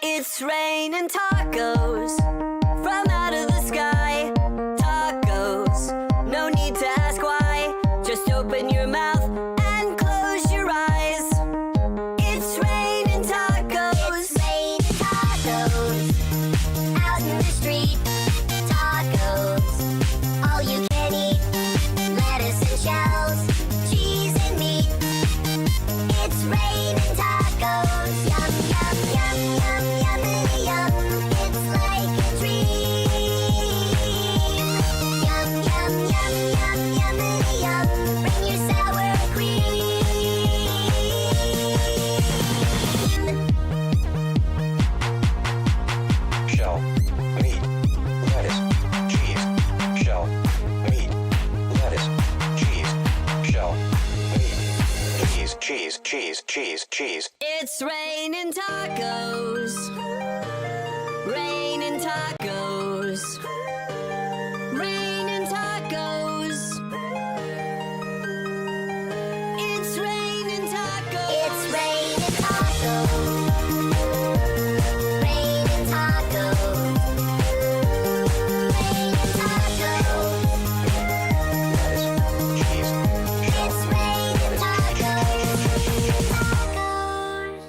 It's raining tacos from out of the sky. Tacos, no need to ask why. Just open your mouth and close your eyes. It's raining tacos. It's raining tacos out in the street. Tacos, all you can eat. Lettuce and shells, cheese and meat. It's raining tacos. Yum, yum, yum, yum, yummity yum. It's like a dream. Yum, yum, yum, yum, yummity yum. Bring your sour cream. Shell, meat, lettuce, cheese. Shell, meat, lettuce, cheese. Shell, meat, cheese. It's raining tacos. Raining tacos. Raining tacos. It's raining tacos. It's raining tacos. Raining tacos. Raining tacos. Lettuce, cheese. It's raining tacos. Tacos.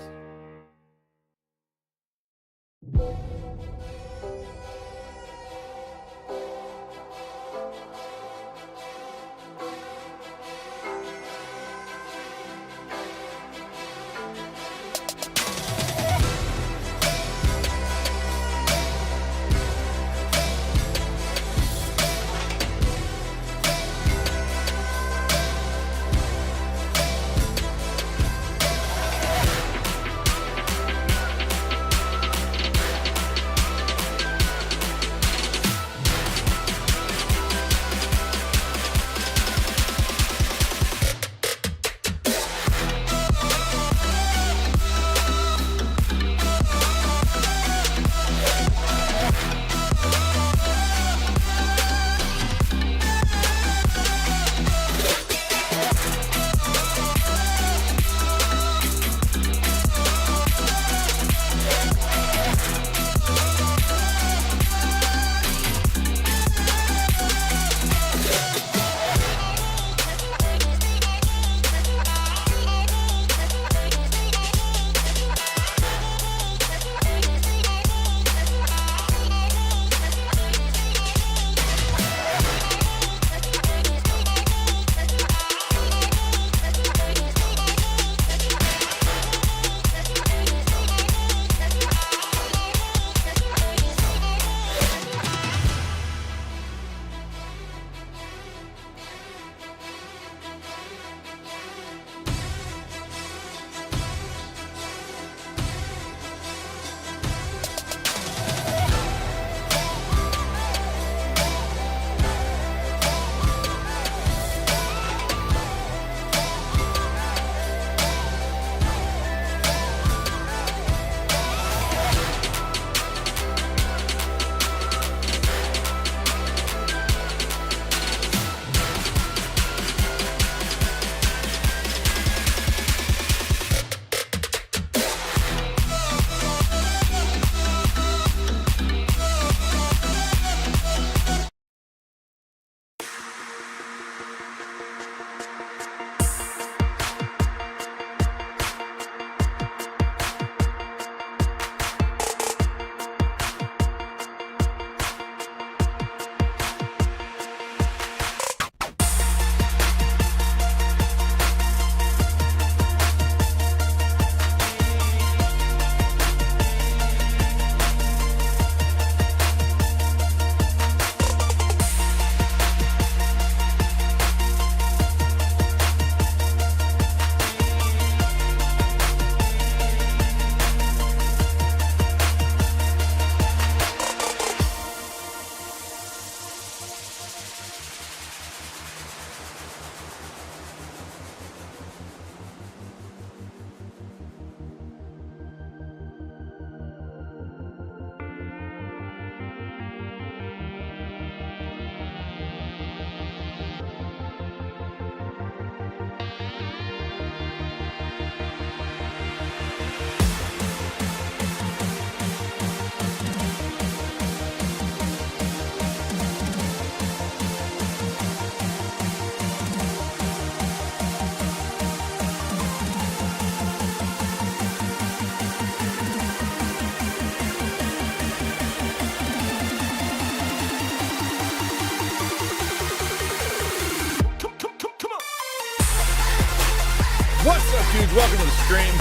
dudes? Welcome to the stream.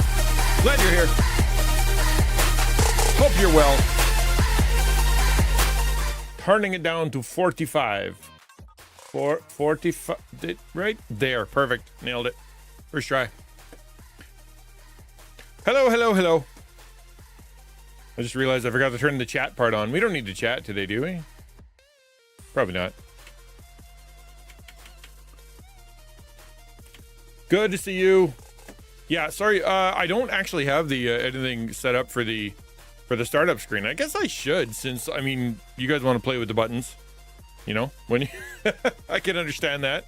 Glad you're here. Hope you're well. Turning it down to 45. 45. Right there. Perfect. Nailed it. First try. Hello, hello, hello. I just realized I forgot to turn the chat part on. We don't need to chat today, do we? Probably not. Good to see you. Yeah, sorry, I don't actually have the anything set up for the startup screen. I guess I should, since, I mean, you guys want to play with the buttons. You know, when you I can understand that.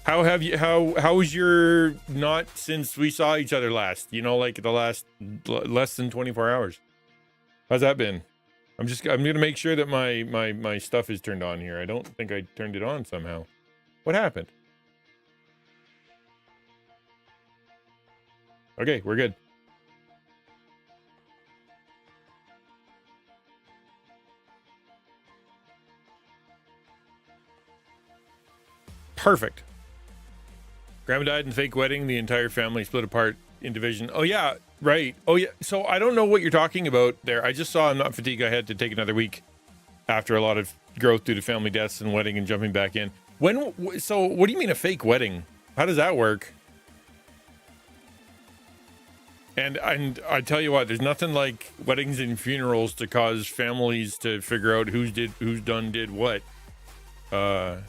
How was your not since we saw each other last? You know, like the last less than 24 hours. How's that been? I'm gonna make sure that my stuff is turned on here. I don't think I turned it on somehow. What happened? Okay, we're good. Perfect. Grandma died in fake wedding. The entire family split apart in division. Oh yeah, right. Oh yeah. So I don't know what you're talking about there. I just saw I'm not fatigued. I had to take another week after a lot of growth due to family deaths and wedding and jumping back in. So what do you mean a fake wedding? How does that work? And I tell you what, there's nothing like weddings and funerals to cause families to figure out who's did what. When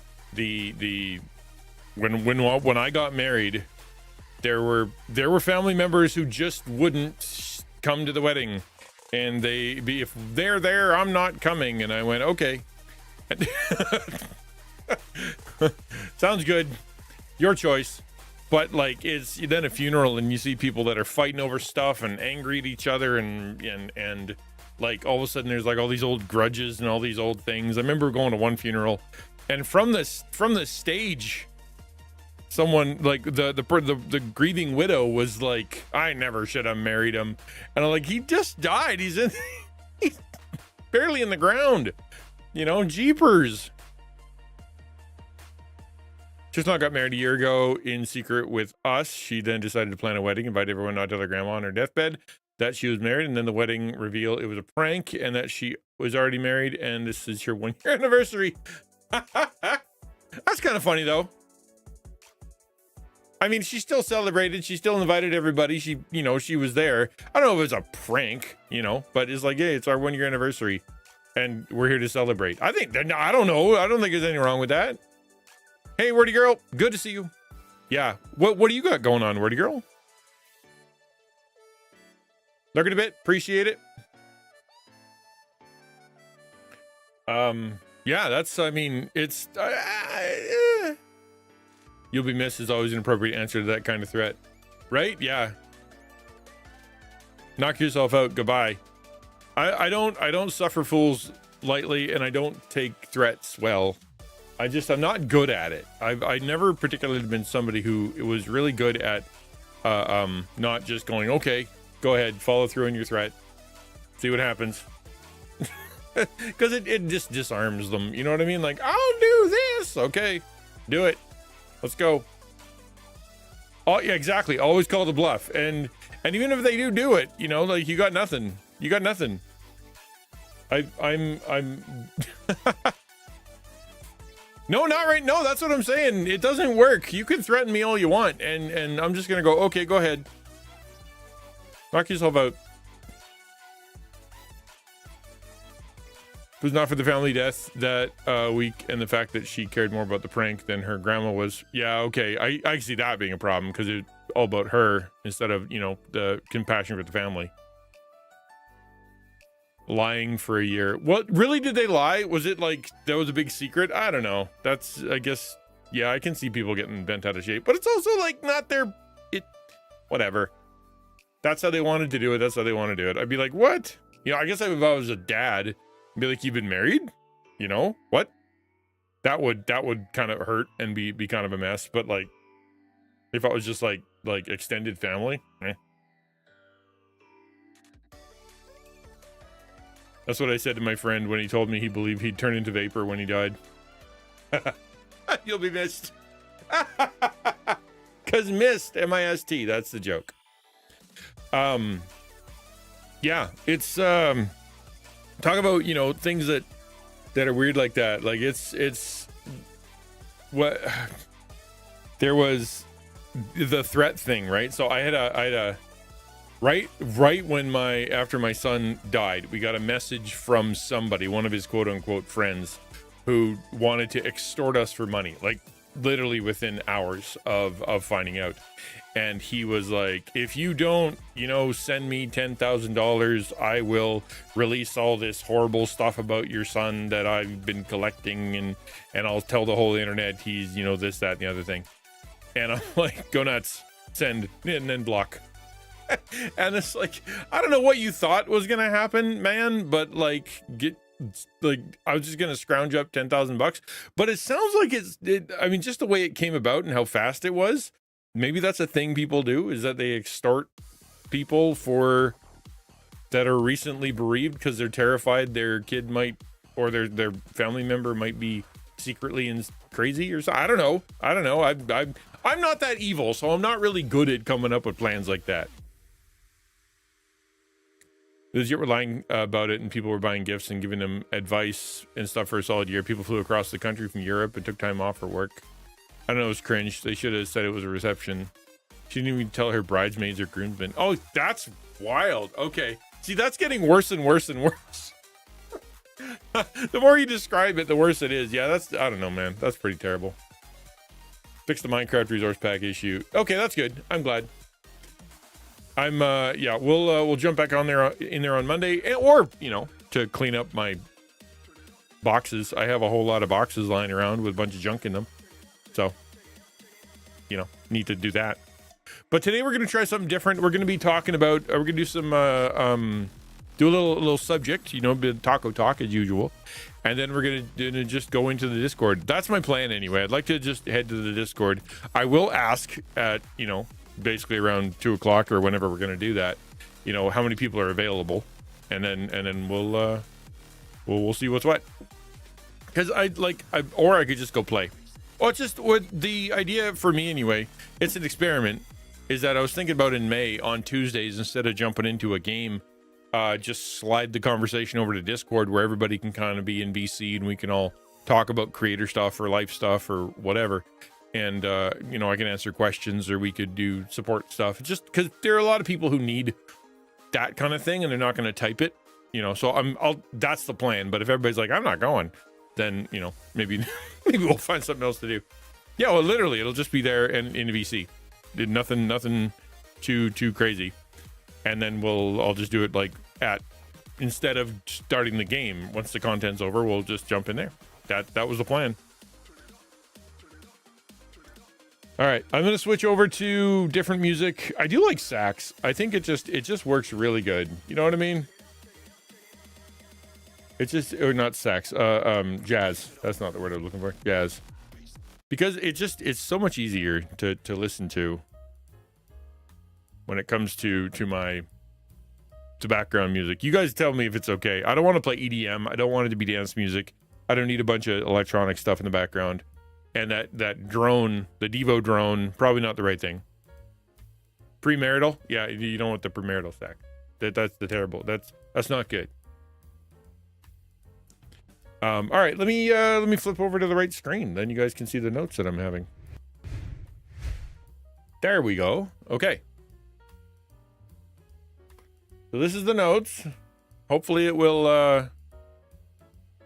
I got married, there were family members who just wouldn't come to the wedding, and if they're there, I'm not coming. And I went, okay. Sounds good, your choice. But like, it's then a funeral and you see people that are fighting over stuff and angry at each other and like all of a sudden there's like all these old grudges and all these old things. I remember going to one funeral, and from the stage, someone like the grieving widow was like, I never should have married him. And I'm like, he just died. He's barely in the ground, you know, jeepers. Chestnut got married a year ago in secret with us. She then decided to plan a wedding, invite everyone, not tell her grandma on her deathbed that she was married, and then the wedding reveal it was a prank and that she was already married, and this is your 1 year anniversary. That's kind of funny though. I mean, she still celebrated. She still invited everybody. She, you know, she was there. I don't know if it's a prank, you know, but it's like, hey, it's our 1 year anniversary and we're here to celebrate. I don't know. I don't think there's anything wrong with that. Hey, Wordy Girl, good to see you. Yeah, what do you got going on, Wordy Girl? Lurking a bit, appreciate it. Yeah, I mean, it's you'll be missed is always an appropriate answer to that kind of threat, right? Yeah. Knock yourself out. Goodbye. I don't suffer fools lightly, and I don't take threats well. I'm not good at it. I never particularly been somebody who was really good at not just going, okay, go ahead, follow through on your threat, see what happens. Because it just disarms them, you know what I mean? Like, I'll do this, okay, do it, let's go. Oh yeah, exactly. Always call the bluff, and even if they do it, you know, like, you got nothing. I'm No, not right. No, that's what I'm saying. It doesn't work. You can threaten me all you want, and I'm just gonna go, okay, go ahead. Knock yourself out. It was not for the family death that week and the fact that she cared more about the prank than her grandma was. Yeah, okay. I can see that being a problem because it's all about her instead of, you know, the compassion for the family. Lying for a year. What really did they lie? Was it like that was a big secret? I don't know. That's, I guess, yeah, I can see people getting bent out of shape, but it's also like not their whatever. That's how they wanted to do it. That's how they want to do it. I'd be like, what? You know, I guess if I was a dad, I'd be like, you've been married? You know what? That would kind of hurt and be kind of a mess. But like, if I was just like extended family, That's what I said to my friend when he told me he believed he'd turn into vapor when he died. You'll be missed. Because mist, M-I-S-T, that's the joke. Yeah, it's talk about, you know, things that are weird like that. Like it's what there was the threat thing, right? So I had a right when after my son died, we got a message from somebody, one of his quote unquote friends, who wanted to extort us for money, like literally within hours of finding out. And he was like, if you don't, you know, send me $10,000, I will release all this horrible stuff about your son that I've been collecting, and I'll tell the whole internet he's, you know, this, that, and the other thing. And I'm like, go nuts, send, and then block. And it's like, I don't know what you thought was gonna happen, man, but like, I was just gonna scrounge up $10,000, but it sounds like I mean, just the way it came about and how fast it was. Maybe that's a thing people do, is that they extort people that are recently bereaved because they're terrified their kid might, or their family member might be secretly crazy or something. I don't know. I'm not that evil, so I'm not really good at coming up with plans like that. This year we're lying about it, and people were buying gifts and giving them advice and stuff for a solid year. People flew across the country from Europe and took time off for work. I don't know, it was cringe. They should have said it was a reception. She didn't even tell her bridesmaids or groomsmen. Oh, that's wild. Okay. See, that's getting worse and worse and worse. The more you describe it, the worse it is. Yeah, I don't know, man. That's pretty terrible. Fix the Minecraft resource pack issue. Okay, that's good. I'm glad. Yeah, we'll jump back in there on Monday, or, you know, to clean up my boxes. I have a whole lot of boxes lying around with a bunch of junk in them. So, you know, need to do that. But today we're going to try something different. We're going to be talking about, we're going to do some, do a little subject, you know, a bit of taco talk as usual. And then we're going to just go into the Discord. That's my plan anyway. I'd like to just head to the Discord. I will ask at, you know, basically around 2:00 or whenever we're going to do that, you know, how many people are available. And then we'll see what's what. Because or I could just go play. Well, it's just what the idea for me anyway, it's an experiment, is that I was thinking about in May on Tuesdays, instead of jumping into a game, just slide the conversation over to Discord where everybody can kind of be in VC and we can all talk about creator stuff or life stuff or whatever. And, you know, I can answer questions, or we could do support stuff, just because there are a lot of people who need that kind of thing and they're not going to type it, you know, so that's the plan. But if everybody's like, I'm not going, then, you know, maybe we'll find something else to do. Yeah, well, literally, it'll just be there and in VC. Nothing too crazy. And then I'll just do it like instead of starting the game, once the content's over, we'll just jump in there. That was the plan. All right, I'm going to switch over to different music. I do like sax. I think it just works really good. You know what I mean? It's just, or not sax, jazz. That's not the word I'm looking for. Jazz. Because it's so much easier to listen to when it comes to background music. You guys tell me if it's okay. I don't want to play EDM. I don't want it to be dance music. I don't need a bunch of electronic stuff in the background. And that drone, the Devo drone, probably not the right thing. Premarital? Yeah, you don't want the premarital stack. That's the terrible. That's not good. All right, let me flip over to the right screen. Then you guys can see the notes that I'm having. There we go. Okay. So this is the notes. Hopefully it will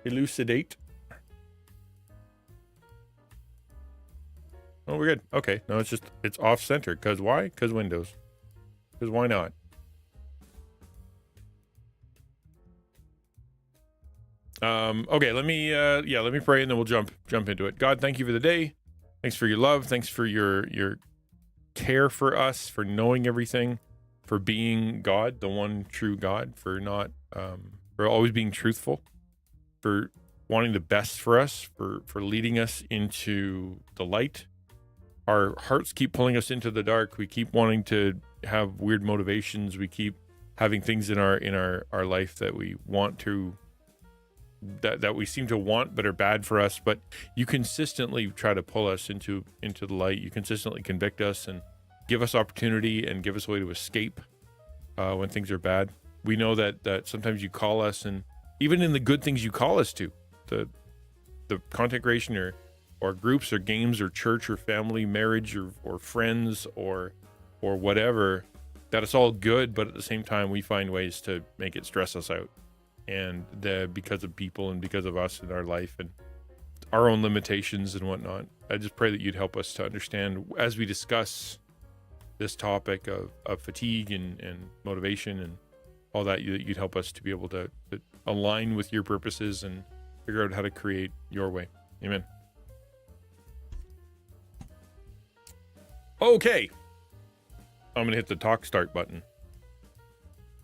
elucidate. Oh, we're good. Okay. No, it's off center. Cause why? Cause Windows. Cause why not? Okay, let me pray and then we'll jump into it. God, thank you for the day. Thanks for your love. Thanks for your care for us, for knowing everything, for being God, the one true God, for not, for always being truthful, for wanting the best for us, for leading us into the light. Our hearts keep pulling us into the dark. We keep wanting to have weird motivations. We keep having things in our life that we want to that we seem to want but are bad for us, but you consistently try to pull us into the light. You consistently convict us and give us opportunity and give us a way to escape when things are bad. We know that sometimes you call us, and even in the good things you call us to, the content creation or groups or games or church or family, marriage or friends or whatever, that it's all good, but at the same time we find ways to make it stress us out. And because of people and because of us in our life and our own limitations and whatnot. I just pray that you'd help us to understand as we discuss this topic of fatigue and motivation and all that, you'd help us to be able to align with your purposes and figure out how to create your way. Amen. Okay. I'm going to hit the talk start button.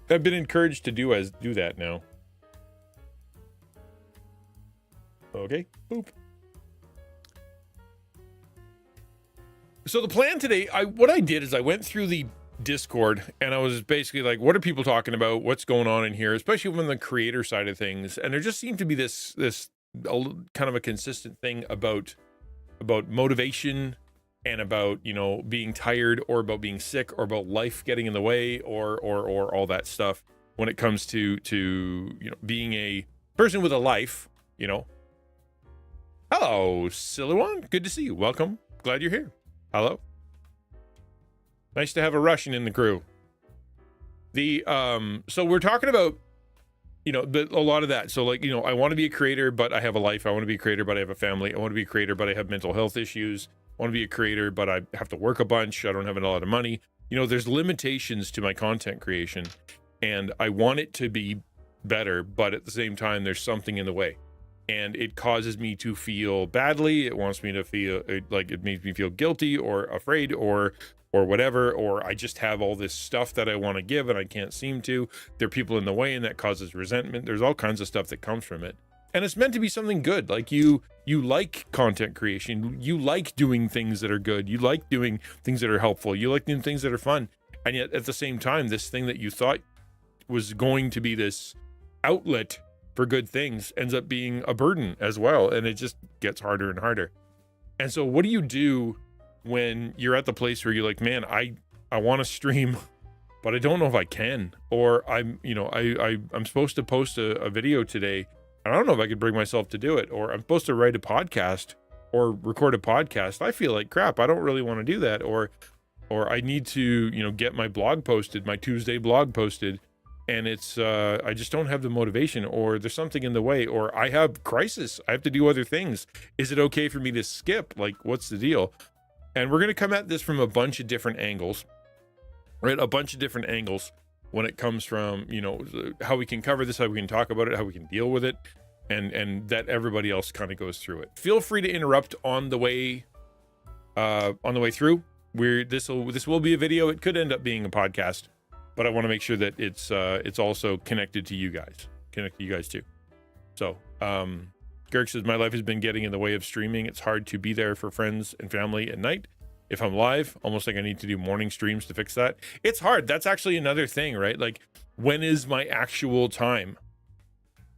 I've been encouraged to do that now. Okay, boop. So the plan today, what I did is I went through the Discord and I was basically like, what are people talking about? What's going on in here, especially from the creator side of things? And there just seemed to be this kind of a consistent thing about motivation and about, being tired or about being sick or about life getting in the way or all that stuff when it comes to being a person with a life, Hello, Silouan. Good to see you. Welcome. Glad you're here. Hello. Nice to have a Russian in the crew. So we're talking about, a lot of that. So I want to be a creator, but I have a life. I want to be a creator, but I have a family. I want to be a creator, but I have mental health issues. I want to be a creator, but I have to work a bunch. I don't have a lot of money. There's limitations to my content creation, and I want it to be better, but at the same time, there's something in the way. And it causes me to feel badly. It wants me to feel like it makes me feel guilty or afraid or whatever, or I just have all this stuff that I want to give and I can't seem to. There are people in the way and that causes resentment. There's all kinds of stuff that comes from it. And it's meant to be something good. Like you like content creation. You like doing things that are good. You like doing things that are helpful. You like doing things that are fun. And yet at the same time, this thing that you thought was going to be this outlet for good things ends up being a burden as well, and it just gets harder and harder. And so what do you do when you're at the place where you're like, man, I want to stream, but I don't know if I can, or I'm supposed to post a video today and I don't know if I could bring myself to do it, or I'm supposed to write a podcast or record a podcast. I feel like crap. I don't really want to do that, or I need to get my blog posted, my Tuesday blog posted, and it's I just don't have the motivation, or there's something in the way, or I have crisis. I have to do other things. Is it okay for me to skip? Like, what's the deal? And we're going to come at this from a bunch of different angles, right? A bunch of different angles when it comes from, how we can cover this, how we can talk about it, how we can deal with it, and that everybody else kind of goes through it. Feel free to interrupt on the way through. This will be a video. It could end up being a podcast, but I want to make sure that it's also connected to you guys too. So, Garrick says, my life has been getting in the way of streaming. It's hard to be there for friends and family at night. If I'm live, almost like I need to do morning streams to fix that. It's hard. That's actually another thing, right? Like, when is my actual time,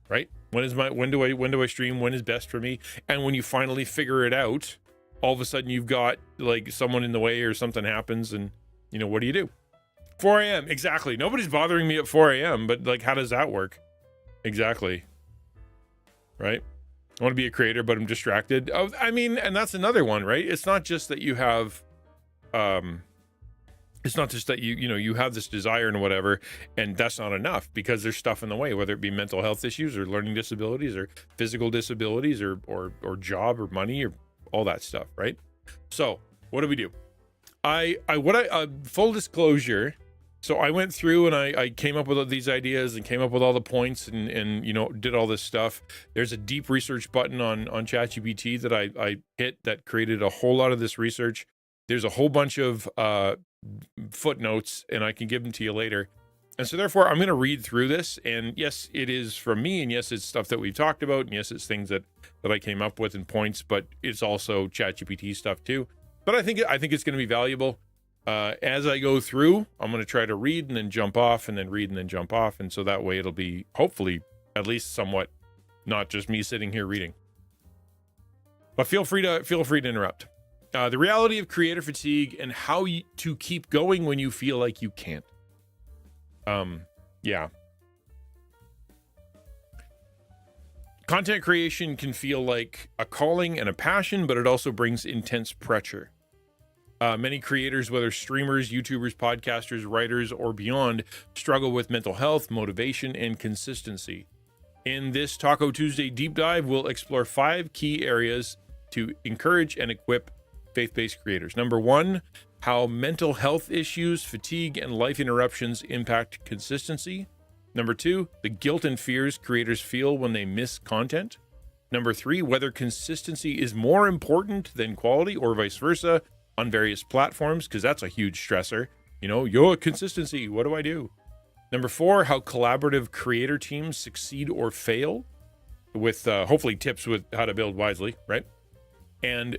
right? When do I stream? When is best for me? And when you finally figure it out, all of a sudden you've got like someone in the way or something happens, and what do you do? 4 a.m. Exactly. Nobody's bothering me at 4 a.m., but like, how does that work? Exactly. Right? I want to be a creator, but I'm distracted. Oh, I mean, and that's another one, right? It's not just that you have, it's not just that you have this desire and whatever, and that's not enough, because there's stuff in the way, whether it be mental health issues or learning disabilities or physical disabilities or job or money or all that stuff, right? So what do we do? Full disclosure. So I went through and I came up with these ideas and came up with all the points and did all this stuff. There's a deep research button on ChatGPT that I hit that created a whole lot of this research. There's a whole bunch of footnotes, and I can give them to you later. And so therefore I'm going to read through this, and yes, it is from me, and yes, it's stuff that we've talked about, and yes, it's things that I came up with and points, but it's also ChatGPT stuff too. But I think it's going to be valuable. As I go through, I'm going to try to read and then jump off and then read and then jump off. And so that way it'll be hopefully at least somewhat not just me sitting here reading. But feel free to interrupt. The reality of creator fatigue and how to keep going when you feel like you can't. Yeah. Content creation can feel like a calling and a passion, but it also brings intense pressure. Many creators, whether streamers, YouTubers, podcasters, writers, or beyond, struggle with mental health, motivation, and consistency. In this Taco Tuesday deep dive, we'll explore 5 key areas to encourage and equip faith-based creators. Number 1, how mental health issues, fatigue, and life interruptions impact consistency. Number 2, the guilt and fears creators feel when they miss content. Number 3, whether consistency is more important than quality or vice versa on various platforms, because that's a huge stressor. Your consistency, what do I do? Number 4, how collaborative creator teams succeed or fail, with hopefully tips with how to build wisely, right? And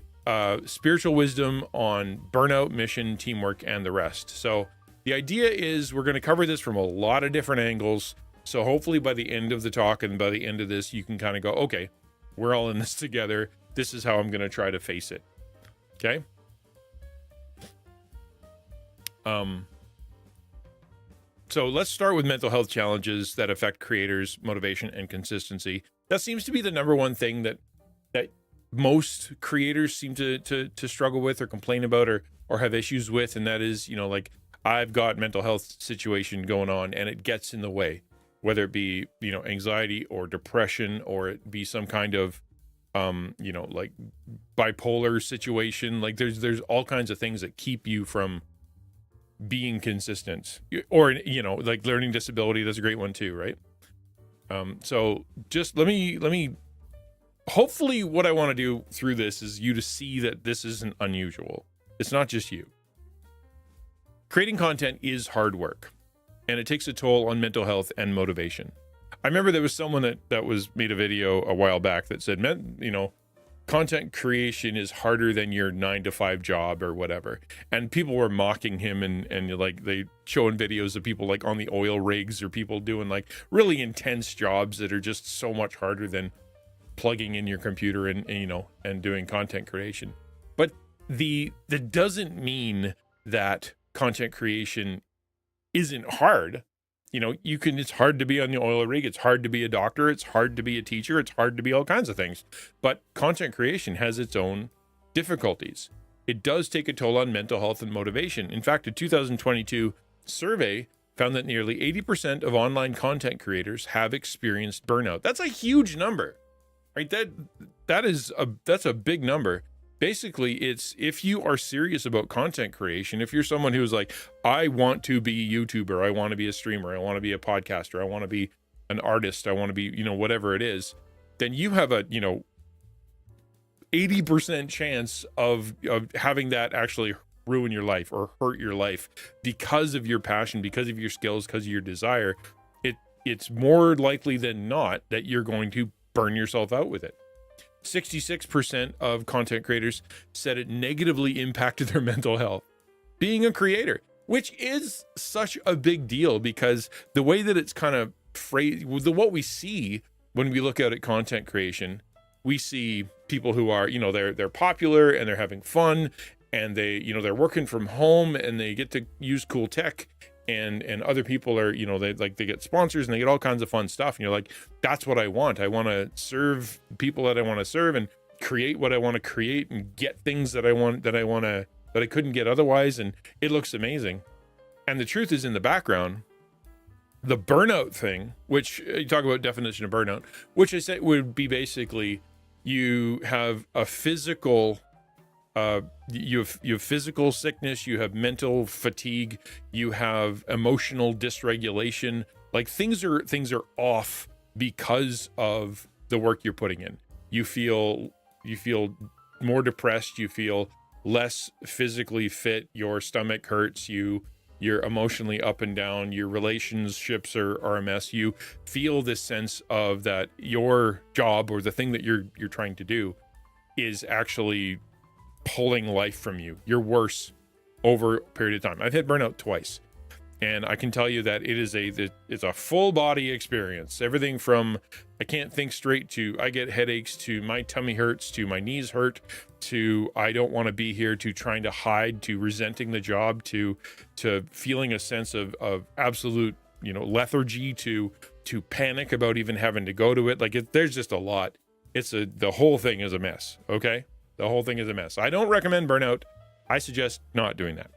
spiritual wisdom on burnout, mission, teamwork, and the rest. So the idea is we're going to cover this from a lot of different angles. So hopefully by the end of the talk and by the end of this, you can kind of go, okay, we're all in this together. This is how I'm going to try to face it. Okay. So let's start with mental health challenges that affect creators' motivation and consistency. That seems to be the number one thing that most creators seem to struggle with or complain about or have issues with. And that is, like, I've got mental health situation going on and it gets in the way, whether it be, anxiety or depression, or it be some kind of, like bipolar situation. Like there's all kinds of things that keep you from being consistent, or, like learning disability. That's a great one too. Right. So just let me, hopefully what I want to do through this is you to see that this isn't unusual. It's not just you. Creating content is hard work, and it takes a toll on mental health and motivation. I remember there was someone that was made a video a while back that said, content creation is harder than your 9-to-5 job or whatever. And people were mocking him and like they showing videos of people like on the oil rigs or people doing like really intense jobs that are just so much harder than plugging in your computer and doing content creation. But that doesn't mean that content creation isn't hard. It's hard to be on the oil rig. It's hard to be a doctor. It's hard to be a teacher. It's hard to be all kinds of things. But content creation has its own difficulties. It does take a toll on mental health and motivation. In fact, a 2022 survey found that nearly 80% of online content creators have experienced burnout. That's a huge number, right? That's a big number. Basically, it's if you are serious about content creation, if you're someone who's like, I want to be a YouTuber, I want to be a streamer, I want to be a podcaster, I want to be an artist, I want to be, whatever it is, then you have a, 80% chance of having that actually ruin your life or hurt your life because of your passion, because of your skills, because of your desire. It's more likely than not that you're going to burn yourself out with it. 66% of content creators said it negatively impacted their mental health. Being a creator, which is such a big deal because the way that it's kind of phrased, what we see when we look at content creation, we see people who are, they're popular and they're having fun and they're working from home and they get to use cool tech. And other people are, they get sponsors and they get all kinds of fun stuff. And you're like, that's what I want. I want to serve people that I want to serve and create what I want to create and get things that I couldn't get otherwise. And it looks amazing. And the truth is in the background, the burnout thing, which you talk about definition of burnout, which I said would be basically you have a physical you have physical sickness, you have mental fatigue, you have emotional dysregulation. Like things are off because of the work you're putting in. You feel more depressed, you feel less physically fit, your stomach hurts, you're emotionally up and down, your relationships are a mess. You feel this sense of that your job or the thing that you're trying to do is actually pulling life from you. You're worse over a period of time. I've hit burnout twice. And I can tell you that it's a full body experience. Everything from I can't think straight to I get headaches to my tummy hurts to my knees hurt to I don't want to be here to trying to hide to resenting the job to feeling a sense of absolute, lethargy to panic about even having to go to it. Like there's just a lot. The whole thing is a mess. Okay. The whole thing is a mess. I don't recommend burnout. I suggest not doing that.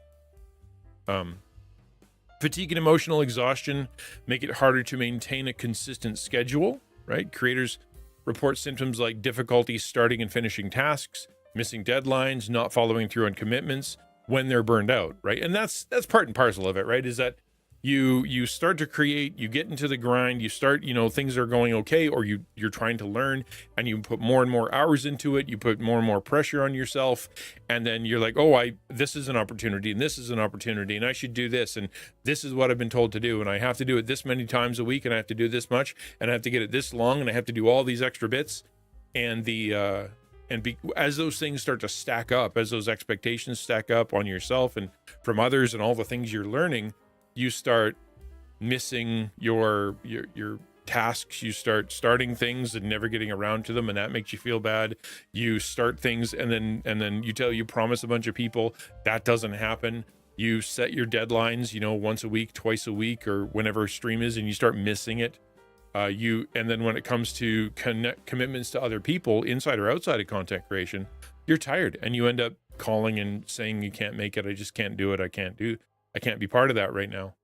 Fatigue and emotional exhaustion make it harder to maintain a consistent schedule, right? Creators report symptoms like difficulty starting and finishing tasks, missing deadlines, not following through on commitments when they're burned out, right? And that's part and parcel of it, right? Is that you start to create, you get into the grind, you start, things are going okay, or you're trying to learn and you put more and more hours into it, you put more and more pressure on yourself, and then you're like, this is an opportunity and this is an opportunity and I should do this and this is what I've been told to do and I have to do it this many times a week and I have to do this much and I have to get it this long and I have to do all these extra bits. And as those things start to stack up, as those expectations stack up on yourself and from others and all the things you're learning, you start missing your tasks. You start starting things and never getting around to them, and that makes you feel bad. You start things and then you promise a bunch of people, that doesn't happen. You set your deadlines, once a week, twice a week, or whenever stream is, and you start missing it. And then when it comes to commitments to other people, inside or outside of content creation, you're tired and you end up calling and saying you can't make it. I just can't do it. I can't be part of that right now.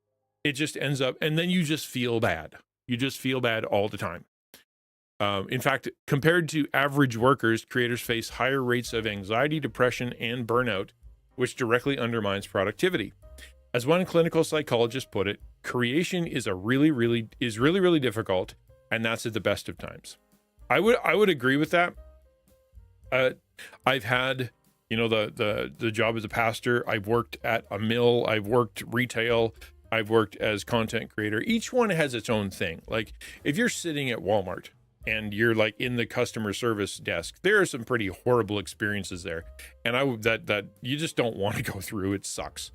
It just ends up, and then you just feel bad. You just feel bad all the time. In fact, compared to average workers, creators face higher rates of anxiety, depression, and burnout, which directly undermines productivity. As one clinical psychologist put it, creation is really difficult, and that's at the best of times. I would agree with that. I've had the job as a pastor. I've worked at a mill. I've worked retail. I've worked as content creator. Each one has its own thing. Like if you're sitting at Walmart and you're like in the customer service desk, there are some pretty horrible experiences there. And that you just don't want to go through. It sucks.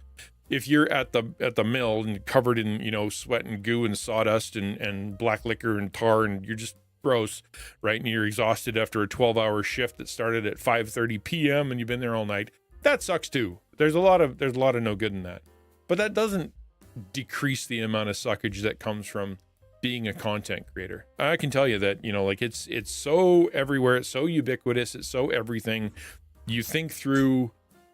If you're at the mill and covered in, sweat and goo and sawdust and black liquor and tar, and you're just gross, right? And you're exhausted after a 12-hour shift that started at 5:30 p.m. and you've been there all night. That sucks too. There's a lot of no good in that. But that doesn't decrease the amount of suckage that comes from being a content creator. I can tell you that, it's so everywhere, it's so ubiquitous, it's so everything. You think through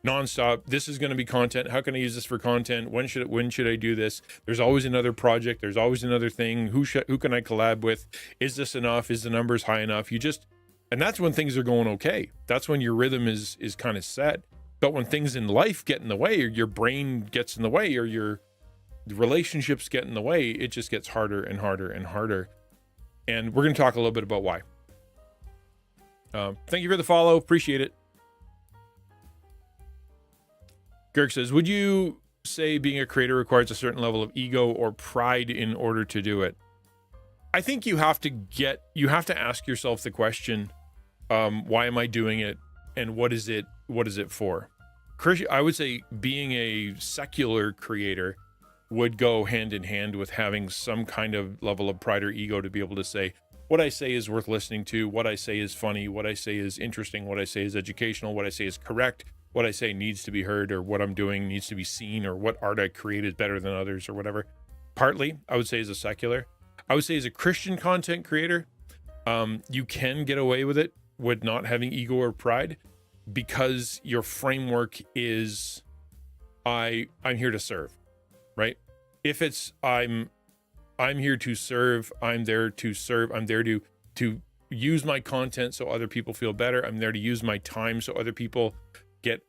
nonstop, this is going to be content. How can I use this for content? When should I do this? There's always another project. There's always another thing. Who can I collab with? Is this enough? Is the numbers high enough? And that's when things are going okay. That's when your rhythm is kind of set. But when things in life get in the way, or your brain gets in the way, or your relationships get in the way, it just gets harder and harder and harder. And we're going to talk a little bit about why. Thank you for the follow. Appreciate it. Girk says, would you say being a creator requires a certain level of ego or pride in order to do it? I think you have to ask yourself the question, why am I doing it? And what is it for? I would say being a secular creator would go hand in hand with having some kind of level of pride or ego to be able to say, what I say is worth listening to, what I say is funny, what I say is interesting, what I say is educational, what I say is correct, what I say needs to be heard, or what I'm doing needs to be seen, or what art I create is better than others, or whatever. Partly, I would say as a secular. I would say as a Christian content creator, you can get away with it with not having ego or pride, because your framework is I'm here to serve, right? If it's I'm here to serve, I'm there to serve, I'm there to use my content so other people feel better, I'm there to use my time so other people get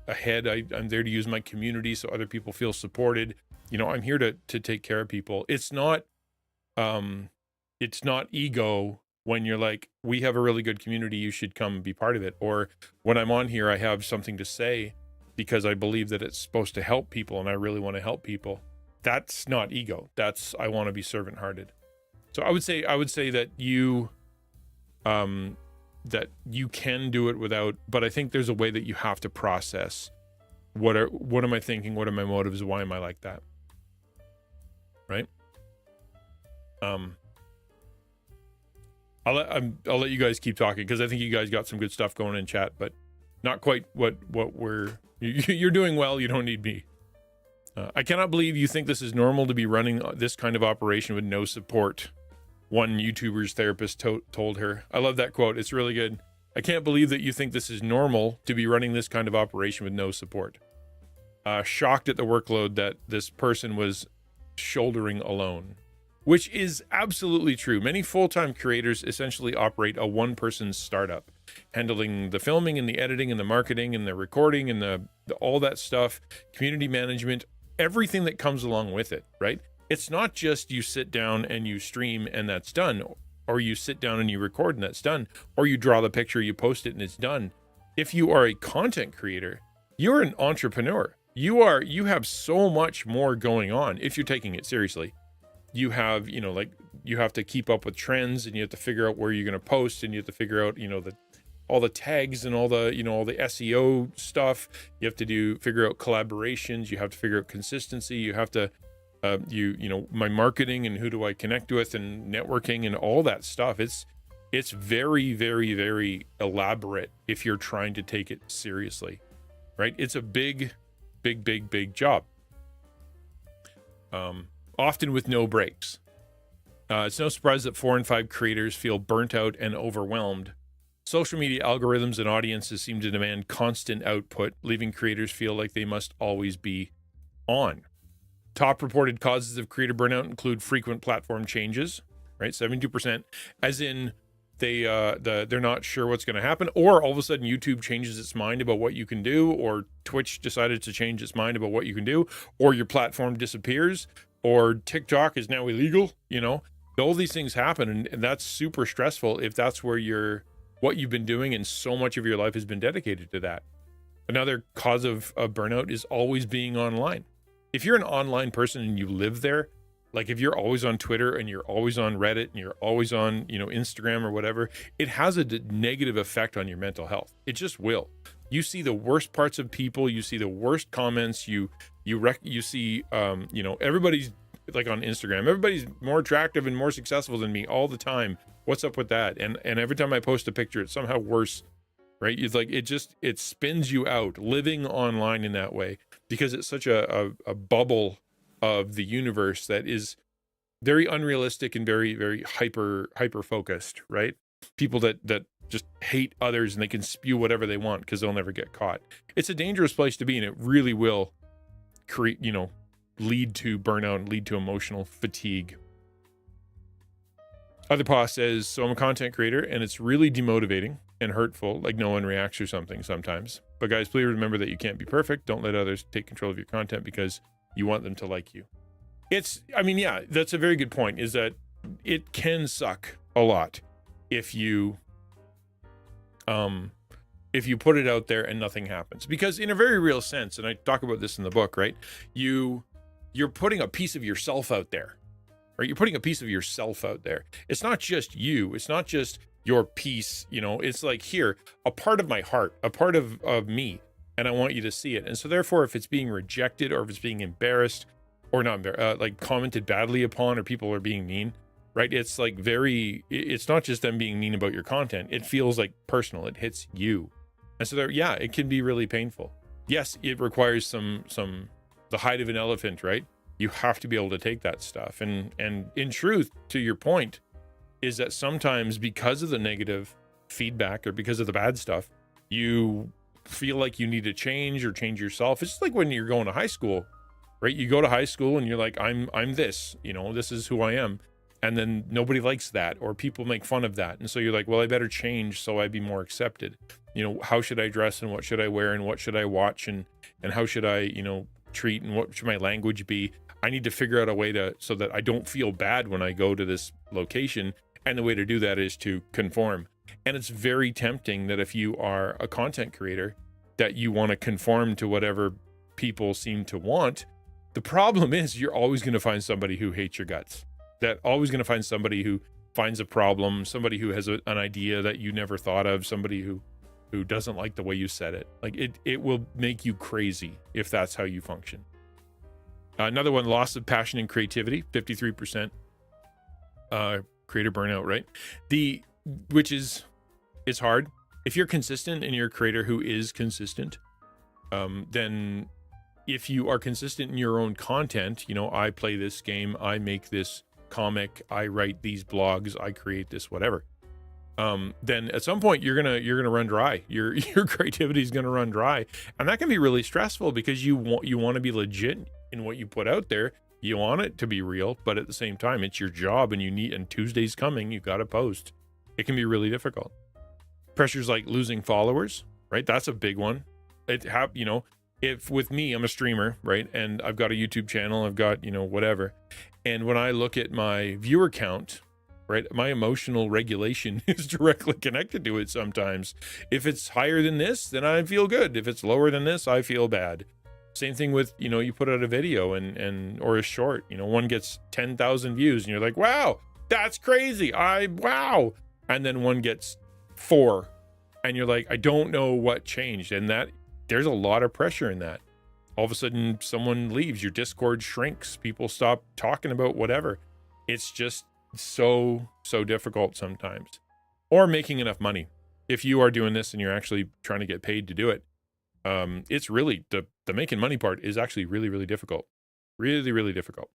ahead, I'm there to use my community so other people feel supported. I'm here to take care of people. It's not ego when you're like, we have a really good community, you should come be part of it. Or when I'm on here, I have something to say because I believe that it's supposed to help people and I really want to help people. That's not ego. That's, I want to be servant-hearted. So I would say that you can do it without, but I think there's a way that you have to process what am I thinking? What are my motives? Why am I like that? right? I'll let you guys keep talking because I think you guys got some good stuff going in chat, but not quite what you're doing well. You don't need me. I cannot believe you think this is normal to be running this kind of operation with no support. One YouTuber's therapist told her. I love that quote. It's really good. I can't believe that you think this is normal to be running this kind of operation with no support. Shocked at the workload that this person was shouldering alone, which is absolutely true. Many full-time creators essentially operate a one-person startup, handling the filming and the editing and the marketing and the recording and the all that stuff, community management, everything that comes along with it, right? It's not just you sit down and you stream and that's done, or you sit down and you record and that's done, or you draw the picture, you post it and it's done. If you are a content creator, you're an entrepreneur. You have so much more going on if you're taking it seriously. You have, you have to keep up with trends, and you have to figure out where you're going to post, and you have to figure out, all the tags and all the SEO stuff. You have to figure out collaborations. You have to figure out consistency. You have to, my marketing and who do I connect with and networking and all that stuff. It's very, very, very elaborate if you're trying to take it seriously, right? It's a big job. Often with no breaks. It's no surprise that 4 in 5 creators feel burnt out and overwhelmed. Social media algorithms and audiences seem to demand constant output, leaving creators feel like they must always be on. Top reported causes of creator burnout include frequent platform changes, right? 72%, as in they're not sure what's going to happen, or all of a sudden YouTube changes its mind about what you can do, or Twitch decided to change its mind about what you can do, or your platform disappears, or TikTok is now illegal. All these things happen, and that's super stressful if that's where what you've been doing and so much of your life has been dedicated to that. Another cause of burnout is always being online. If you're an online person and you live there, like if you're always on Twitter and you're always on Reddit and you're always on, Instagram or whatever, it has a negative effect on your mental health. It just will. You see the worst parts of people. You see the worst comments. You see, everybody's like on Instagram. Everybody's more attractive and more successful than me all the time. What's up with that? And every time I post a picture, it's somehow worse, right? It's like it spins you out living online in that way because it's such a bubble of the universe that is very unrealistic and very, very hyper focused, right? People that just hate others and they can spew whatever they want because they'll never get caught. It's a dangerous place to be, and it really will create, lead to burnout and lead to emotional fatigue. Other post says, so I'm a content creator and it's really demotivating and hurtful, like no one reacts or something sometimes. But guys, please remember that you can't be perfect. Don't let others take control of your content because you want them to like you. That's a very good point, is that it can suck a lot if you put it out there and nothing happens. Because in a very real sense, and I talk about this in the book, right? You're putting a piece of yourself out there, right? You're putting a piece of yourself out there. It's not just you. It's not just your piece, it's like, here, a part of my heart, a part of me, and I want you to see it. And so therefore, if it's being rejected or if it's being embarrassed or not, like commented badly upon, or people are being mean, right? It's like it's not just them being mean about your content. It feels like personal. It hits you. And so it can be really painful. Yes, it requires the hide of an elephant, right? You have to be able to take that stuff. And in truth, to your point, is that sometimes because of the negative feedback or because of the bad stuff, you feel like you need to change or change yourself. It's just like when you're going to high school, right? You go to high school and you're like, I'm this, this is who I am. And then nobody likes that, or people make fun of that. And so you're like, well, I better change so I be more accepted. How should I dress and what should I wear and what should I watch and how should I, treat and what should my language be? I need to figure out a way so that I don't feel bad when I go to this location. And the way to do that is to conform. And it's very tempting that if you are a content creator, that you want to conform to whatever people seem to want. The problem is you're always going to find somebody who hates your guts. That always going to find somebody who finds a problem, somebody who has an idea that you never thought of, somebody who doesn't like the way you said it. Like it will make you crazy if that's how you function. Another one, loss of passion and creativity, 53%. Creator burnout, right? Which is, it's hard. If you're consistent and you're a creator who is consistent, then if you are consistent in your own content, I play this game, I make this comic, I write these blogs, I create this whatever, then at some point you're gonna run dry. Your creativity is gonna run dry, and that can be really stressful because you want to be legit in what you put out there. You want it to be real, but at the same time, it's your job, and Tuesday's coming, you got to post. It can be really difficult. Pressures like losing followers, right? That's a big one. If with me, I'm a streamer, right? And I've got a YouTube channel, I've got, whatever. And when I look at my viewer count, right, my emotional regulation is directly connected to it sometimes. If it's higher than this, then I feel good. If it's lower than this, I feel bad. Same thing with, you put out a video or a short, one gets 10,000 views and you're like, wow, that's crazy. Wow. And then one gets 4 and you're like, I don't know what changed. And there's a lot of pressure in that. All of a sudden someone leaves, your Discord shrinks, people stop talking about whatever. It's just so difficult sometimes. Or making enough money. If you are doing this and you're actually trying to get paid to do it, it's really the making money part is actually really, really difficult. Really, really difficult.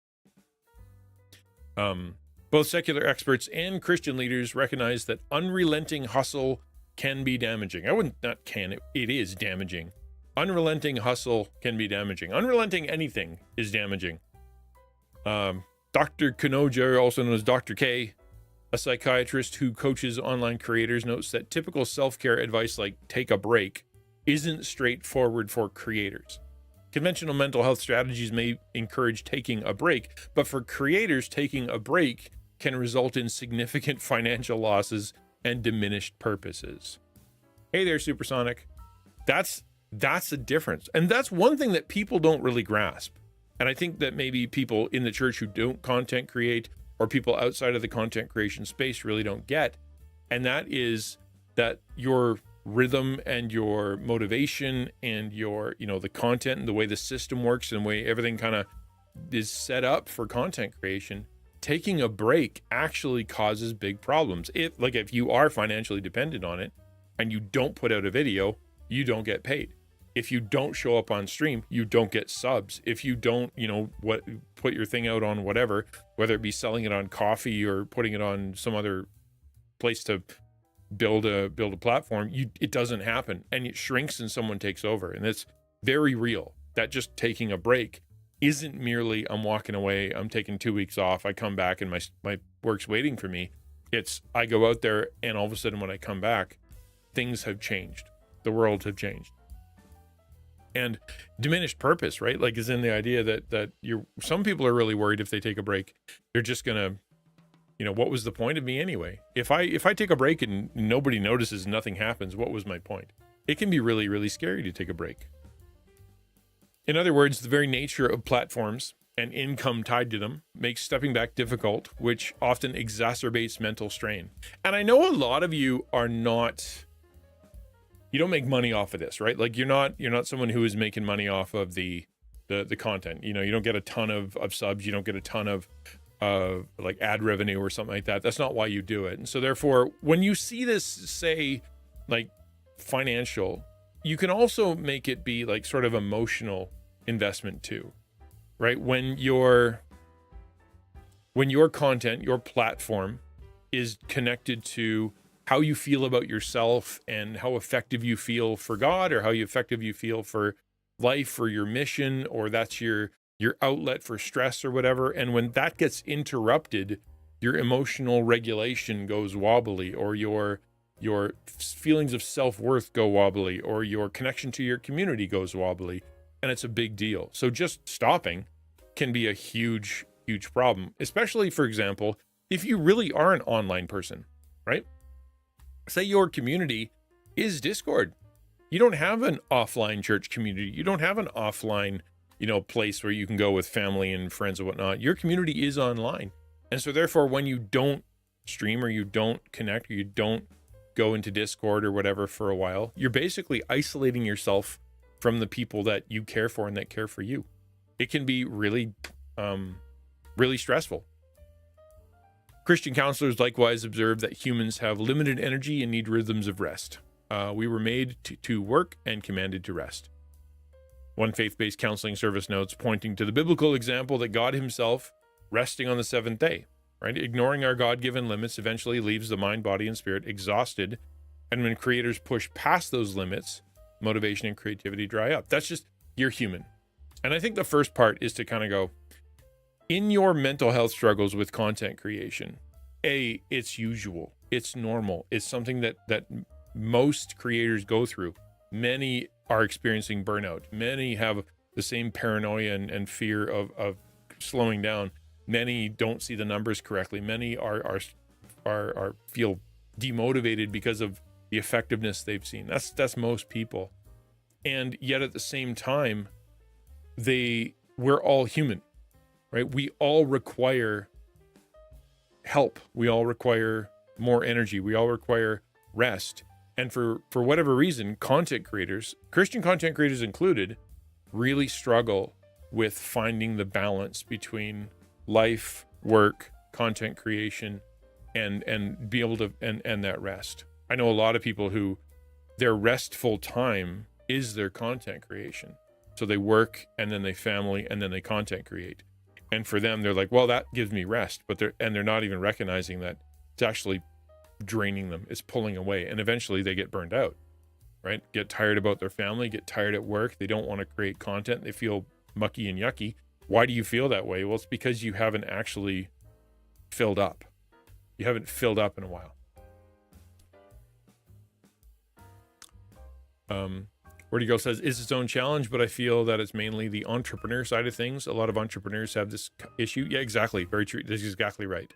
Both secular experts and Christian leaders recognize that unrelenting hustle can be damaging. It is damaging. Unrelenting hustle can be damaging. Unrelenting anything is damaging. Dr. Kanoja, also known as Dr. K, a psychiatrist who coaches online creators, notes that typical self-care advice like take a break isn't straightforward for creators. Conventional mental health strategies may encourage taking a break, but for creators, taking a break can result in significant financial losses and diminished purposes. Hey there, Supersonic. That's a difference. And that's one thing that people don't really grasp. And I think that maybe people in the church who don't content create, or people outside of the content creation space really don't get. And that is that your rhythm and your motivation and your, the content and the way the system works and the way everything kind of is set up for content creation, taking a break actually causes big problems. If you are financially dependent on it and you don't put out a video, you don't get paid. If you don't show up on stream, you don't get subs. If you don't, put your thing out on whatever, whether it be selling it on Coffee or putting it on some other place to build a platform, it doesn't happen, and it shrinks and someone takes over. And it's very real that just taking a break isn't merely I'm walking away, I'm taking 2 weeks off, I come back and my work's waiting for me. It's I go out there and all of a sudden when I come back, things have changed. The world have changed. And diminished purpose, right? Like is in the idea that some people are really worried if they take a break, they're just gonna, what was the point of me anyway? If I take a break and nobody notices, nothing happens, what was my point? It can be really, really scary to take a break. In other words, the very nature of platforms and income tied to them makes stepping back difficult, which often exacerbates mental strain. And I know a lot of you are not, you don't make money off of this, right? Like you're not someone who is making money off of the content. You don't get a ton of subs, you don't get a ton of like ad revenue or something like that. That's not why you do it. And so therefore, when you see this, say like financial, you can also make it be like sort of emotional investment too, right? When your content, your platform is connected to how you feel about yourself and how effective you feel for God, or how effective you feel for life or your mission, or that's your outlet for stress or whatever. And when that gets interrupted, your emotional regulation goes wobbly, or your feelings of self-worth go wobbly, or your connection to your community goes wobbly, and it's a big deal. So just stopping can be a huge, huge problem, especially, for example, if you really are an online person, right? Say your community is Discord. You don't have an offline church community. You don't have an offline place where you can go with family and friends and whatnot. Your community is online. And so therefore, when you don't stream or you don't connect or you don't go into Discord or whatever for a while, you're basically isolating yourself from the people that you care for and that care for you. it can be really, really stressful. Christian counselors likewise observe that humans have limited energy and need rhythms of rest. We were made to work and commanded to rest. One faith-based counseling service notes, pointing to the biblical example that God himself resting on the seventh day, right? Ignoring our God-given limits eventually leaves the mind, body, and spirit exhausted. And when creators push past those limits, motivation and creativity dry up. That's just, you're human. And I think the first part is to kind of go, in your mental health struggles with content creation, it's usual, it's normal, it's something that most creators go through. Many are experiencing burnout. Many have the same paranoia and fear of slowing down. Many don't see the numbers correctly. Many are feel demotivated because of the effectiveness they've seen. That's most people. And yet at the same time, we're all human, right? We all require help. We all require more energy. We all require rest. And for whatever reason, content creators, Christian content creators included, really struggle with finding the balance between life, work, content creation, and be able to and that rest. I know a lot of people who their restful time is their content creation. So they work and then they family and then they content create. And for them, they're like, well, that gives me rest, but they're not even recognizing that it's actually draining them. It's pulling away. And eventually they get burned out, right? Get tired about their family, get tired at work. They don't want to create content. They feel mucky and yucky. Why do you feel that way? Well, it's because you haven't actually filled up. You haven't filled up in a while. Where do you go says, it's its own challenge, but I feel that it's mainly the entrepreneur side of things. A lot of entrepreneurs have this issue. Yeah, exactly. Very true. This is exactly right.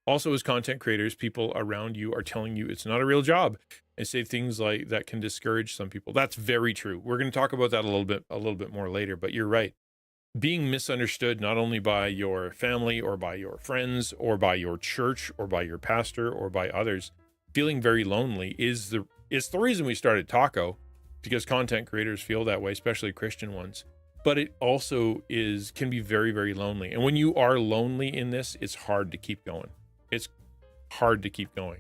Also, as content creators, people around you are telling you it's not a real job and say things like that can discourage some people. That's very true. We're going to talk about that a little bit more later, but you're right. Being misunderstood not only by your family or by your friends or by your church or by your pastor or by others, feeling very lonely is the reason we started Taco, because content creators feel that way, especially Christian ones. But it also can be very, very lonely. And when you are lonely in this, it's hard to keep going. It's hard to keep going.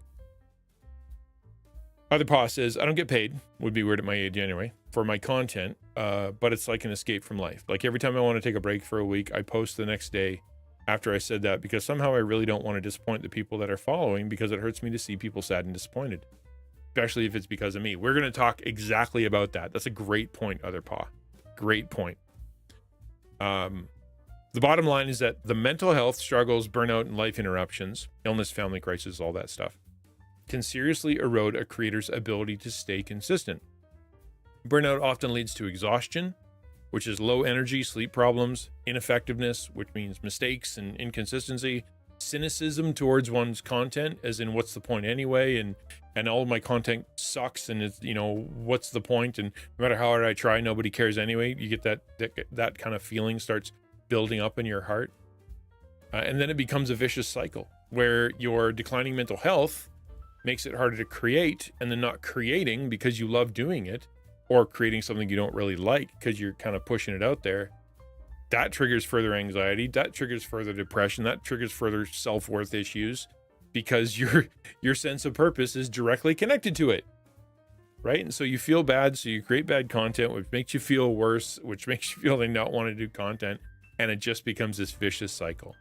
Other Pa says, I don't get paid, would be weird at my age anyway, for my content, but it's like an escape from life. Like every time I want to take a break for a week, I post the next day after I said that, because somehow I really don't want to disappoint the people that are following, because it hurts me to see people sad and disappointed, especially if it's because of me. We're going to talk exactly about that. That's a great point, Other Pa. Great point. The bottom line is that the mental health struggles, burnout, and life interruptions, illness, family crisis, all that stuff, can seriously erode a creator's ability to stay consistent. Burnout often leads to exhaustion, which is low energy, sleep problems, ineffectiveness, which means mistakes and inconsistency, cynicism towards one's content, as in what's the point anyway, and all of my content sucks, and it's, what's the point, and no matter how hard I try, nobody cares anyway. You get that kind of feeling starts building up in your heart, and then it becomes a vicious cycle where your declining mental health makes it harder to create, and then not creating because you love doing it, or creating something you don't really like because you're kind of pushing it out there. That triggers further anxiety, that triggers further depression, that triggers further self-worth issues, because your sense of purpose is directly connected to it, right? And so you feel bad, so you create bad content, which makes you feel worse, which makes you feel they not want to do content, and it just becomes this vicious cycle.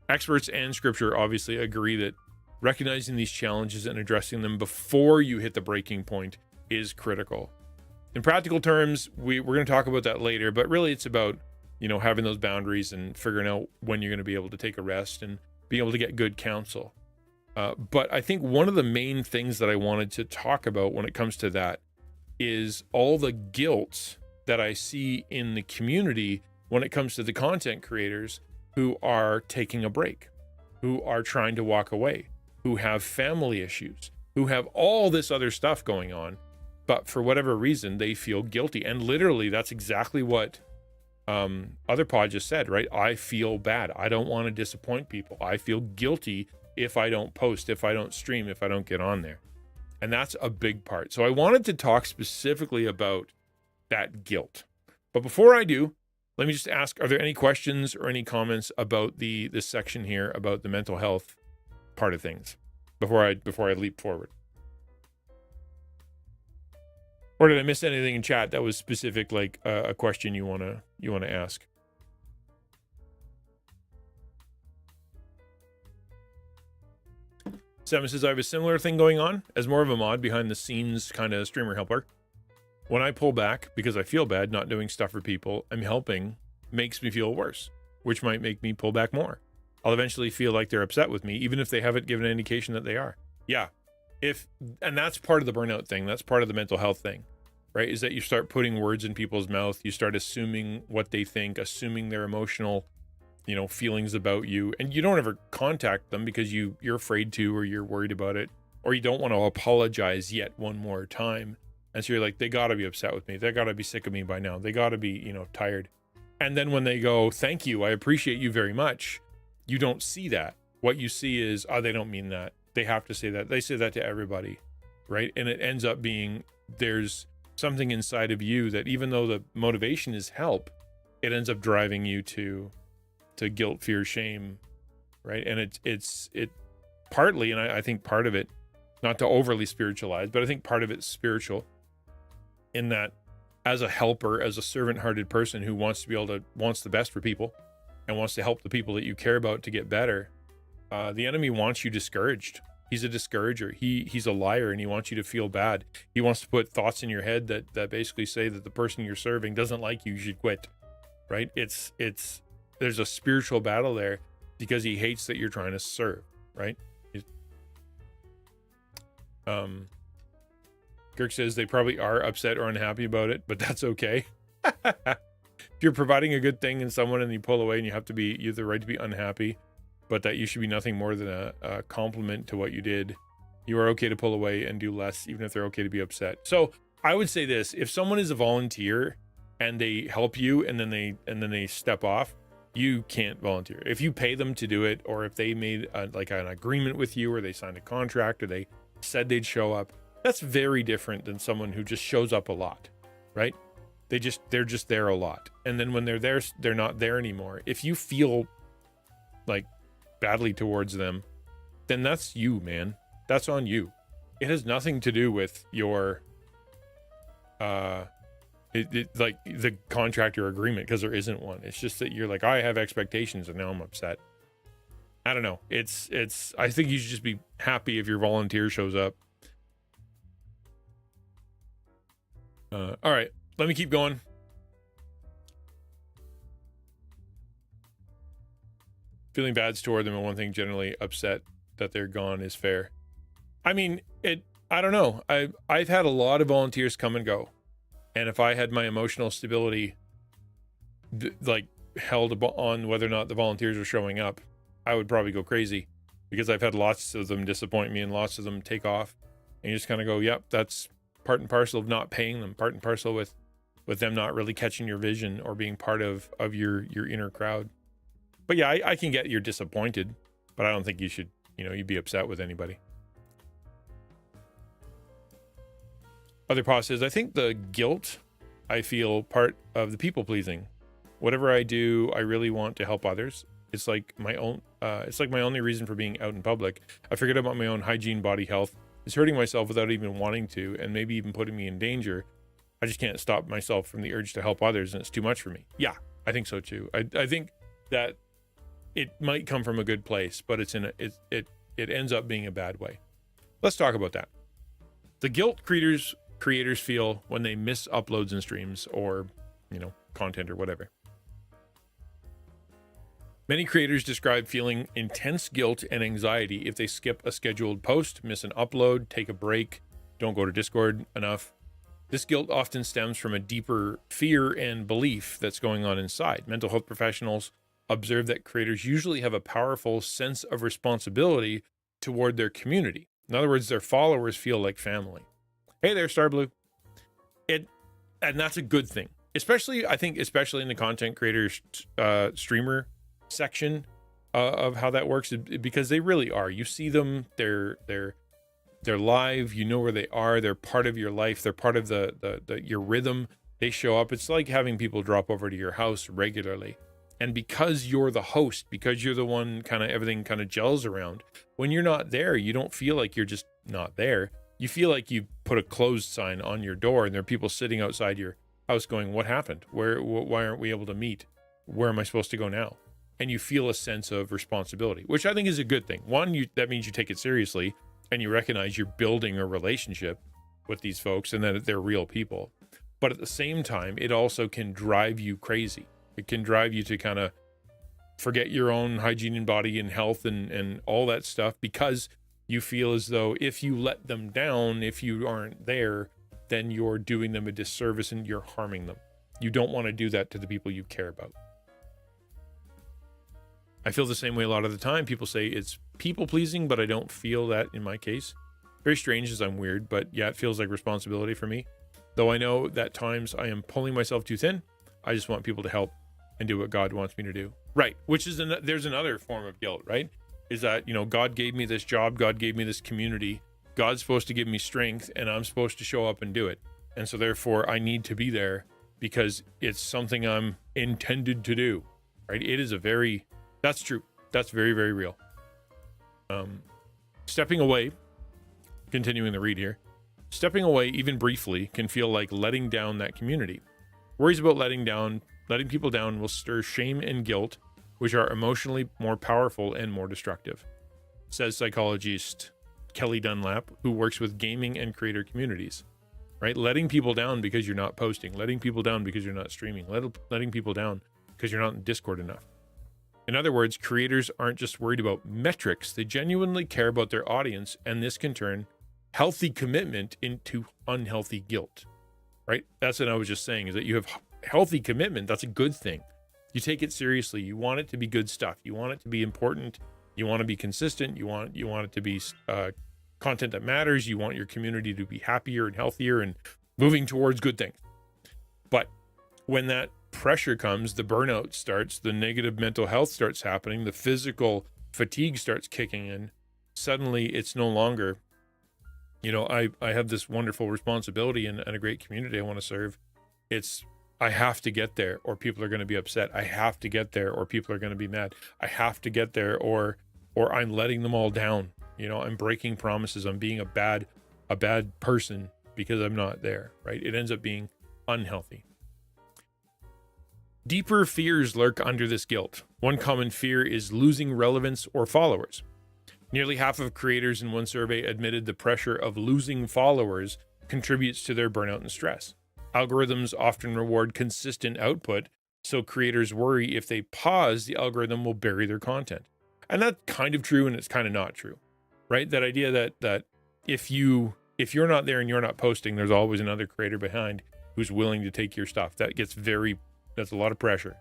Experts and scripture obviously agree that recognizing these challenges and addressing them before you hit the breaking point is critical. In practical terms, we're going to talk about that later, but really it's about, having those boundaries and figuring out when you're going to be able to take a rest and being able to get good counsel. But I think one of the main things that I wanted to talk about when it comes to that is all the guilt that I see in the community when it comes to the content creators who are taking a break, who are trying to walk away, who have family issues, who have all this other stuff going on, but for whatever reason, they feel guilty. And literally, that's exactly what Other Pa just said, right? I feel bad. I don't want to disappoint people. I feel guilty if I don't post, if I don't stream, if I don't get on there. And that's a big part. So I wanted to talk specifically about that guilt. But before I do, Let me just ask, are there any questions or any comments about this section here about the mental health part of things before I leap forward? Or did I miss anything in chat that was specific, like a question you wanna ask? Seven says, I have a similar thing going on as more of a mod behind the scenes kind of streamer helper. When I pull back because I feel bad not doing stuff for people I'm helping makes me feel worse, which might make me pull back more. I'll eventually feel like they're upset with me, even if they haven't given an indication that they are. Yeah. And that's part of the burnout thing. That's part of the mental health thing, right? Is that you start putting words in people's mouth. You start assuming what they think, assuming their emotional, feelings about you. And you don't ever contact them because you're afraid to, or you're worried about it, or you don't want to apologize yet one more time. And so you're like, they got to be upset with me. They got to be sick of me by now. They got to be, tired. And then when they go, thank you, I appreciate you very much, you don't see that. What you see is, they don't mean that. They have to say that. They say that to everybody, right? And it ends up being, there's something inside of you that, even though the motivation is help, it ends up driving you to guilt, fear, shame, right? And it partly, and I think part of it, not to overly spiritualize, but I think part of it's spiritual, in that as a helper, as a servant-hearted person who wants the best for people and wants to help the people that you care about to get better, the enemy wants you discouraged. He's a discourager. He's a liar, and he wants you to feel bad. He wants to put thoughts in your head that basically say that the person you're serving doesn't like you, you should quit, right? There's a spiritual battle there because he hates that you're trying to serve, right? Kirk says they probably are upset or unhappy about it, but that's okay. If you're providing a good thing in someone and you pull away, and you have the right to be unhappy, but that you should be nothing more than a compliment to what you did. You are okay to pull away and do less, even if they're okay to be upset. So I would say this: if someone is a volunteer and they help you and then they step off, you can't volunteer. If you pay them to do it, or if they made an agreement with you, or they signed a contract, or they said they'd show up, that's very different than someone who just shows up a lot, right? They're just there a lot. And then when they're there, they're not there anymore. If you feel like badly towards them, then that's you, man. That's on you. It has nothing to do with your like the contract or agreement, because there isn't one. It's just that you're like, I have expectations and now I'm upset. I don't know. I think you should just be happy if your volunteer shows up. All right, let me keep going. Feeling bad toward them, and one thing, generally upset that they're gone, is fair. I mean, I don't know. I've had a lot of volunteers come and go. And if I had my emotional stability held on whether or not the volunteers are showing up, I would probably go crazy, because I've had lots of them disappoint me and lots of them take off. And you just kind of go, yep, that's part and parcel of not paying them, part and parcel with them not really catching your vision or being part of your inner crowd. But yeah, I can get you're disappointed, but I don't think you should, you'd be upset with anybody. Other pause says, I think the guilt I feel part of the people pleasing. Whatever I do, I really want to help others. It's like my only reason for being out in public. I forget about my own hygiene, body health. It's hurting myself without even wanting to, and maybe even putting me in danger. I just can't stop myself from the urge to help others, and it's too much for me. Yeah, I think so too. I think that it might come from a good place, but it ends up being a bad way. Let's talk about that. The guilt creators feel when they miss uploads and streams, or content or whatever. Many creators describe feeling intense guilt and anxiety if they skip a scheduled post, miss an upload, take a break, don't go to Discord enough. This guilt often stems from a deeper fear and belief that's going on inside. Mental health professionals observe that creators usually have a powerful sense of responsibility toward their community. In other words, their followers feel like family. Hey there, Star Blue. And that's a good thing. Especially in the content creators streamer section of how that works, because they really are. You see them, they're live, where they are, they're part of your life, they're part of your rhythm, They show up. It's like having people drop over to your house regularly. And because you're the host, because you're the one kind of everything kind of gels around, when you're not there, you don't feel like you're just not there. You feel like you put a closed sign on your door and there are people sitting outside your house going, what happened? Why aren't we able to meet? Where am I supposed to go now? And you feel a sense of responsibility, which I think is a good thing. One, that means you take it seriously and you recognize you're building a relationship with these folks and that they're real people. But at the same time, it also can drive you crazy. It can drive you to kind of forget your own hygiene and body and health and all that stuff, because you feel as though if you let them down, if you aren't there, then you're doing them a disservice and you're harming them. You don't want to do that to the people you care about. I feel the same way a lot of the time. People say it's people pleasing, but I don't feel that in my case. Very strange, as I'm weird, but yeah, it feels like responsibility for me. Though I know that times I am pulling myself too thin. I just want people to help and do what God wants me to do. Right. Which is, there's another form of guilt, right? Is that, God gave me this job. God gave me this community. God's supposed to give me strength and I'm supposed to show up and do it. And so therefore I need to be there because it's something I'm intended to do, right? It is that's true. That's very, very real. Stepping away, continuing the read here, stepping away even briefly can feel like letting down that community. Worries about letting people down will stir shame and guilt, which are emotionally more powerful and more destructive, says psychologist Kelly Dunlap, who works with gaming and creator communities. Right? Letting people down because you're not posting, letting people down because you're not streaming, letting people down because you're not in Discord enough. In other words, creators aren't just worried about metrics, they genuinely care about their audience, and this can turn healthy commitment into unhealthy guilt. Right? That's what I was just saying, is that you have healthy commitment. That's a good thing. You take it seriously. You want it to be good stuff. You want it to be important. You want to be consistent. You want it to be content that matters. You want your community to be happier and healthier and moving towards good things. But when that pressure comes, the burnout starts, the negative mental health starts happening, the physical fatigue starts kicking in. Suddenly it's no longer, I have this wonderful responsibility and a great community I want to serve. It's, I have to get there or people are going to be upset. I have to get there or people are going to be mad. I have to get there or I'm letting them all down. I'm breaking promises. I'm being a bad person because I'm not there, right? It ends up being unhealthy. Deeper fears lurk under this guilt. One common fear is losing relevance or followers. Nearly half of creators in one survey admitted the pressure of losing followers contributes to their burnout and stress. Algorithms often reward consistent output, so creators worry if they pause, the algorithm will bury their content. And that's kind of true and it's kind of not true, right? That idea that if you're not there and you're not posting, there's always another creator behind who's willing to take your stuff. That's a lot of pressure.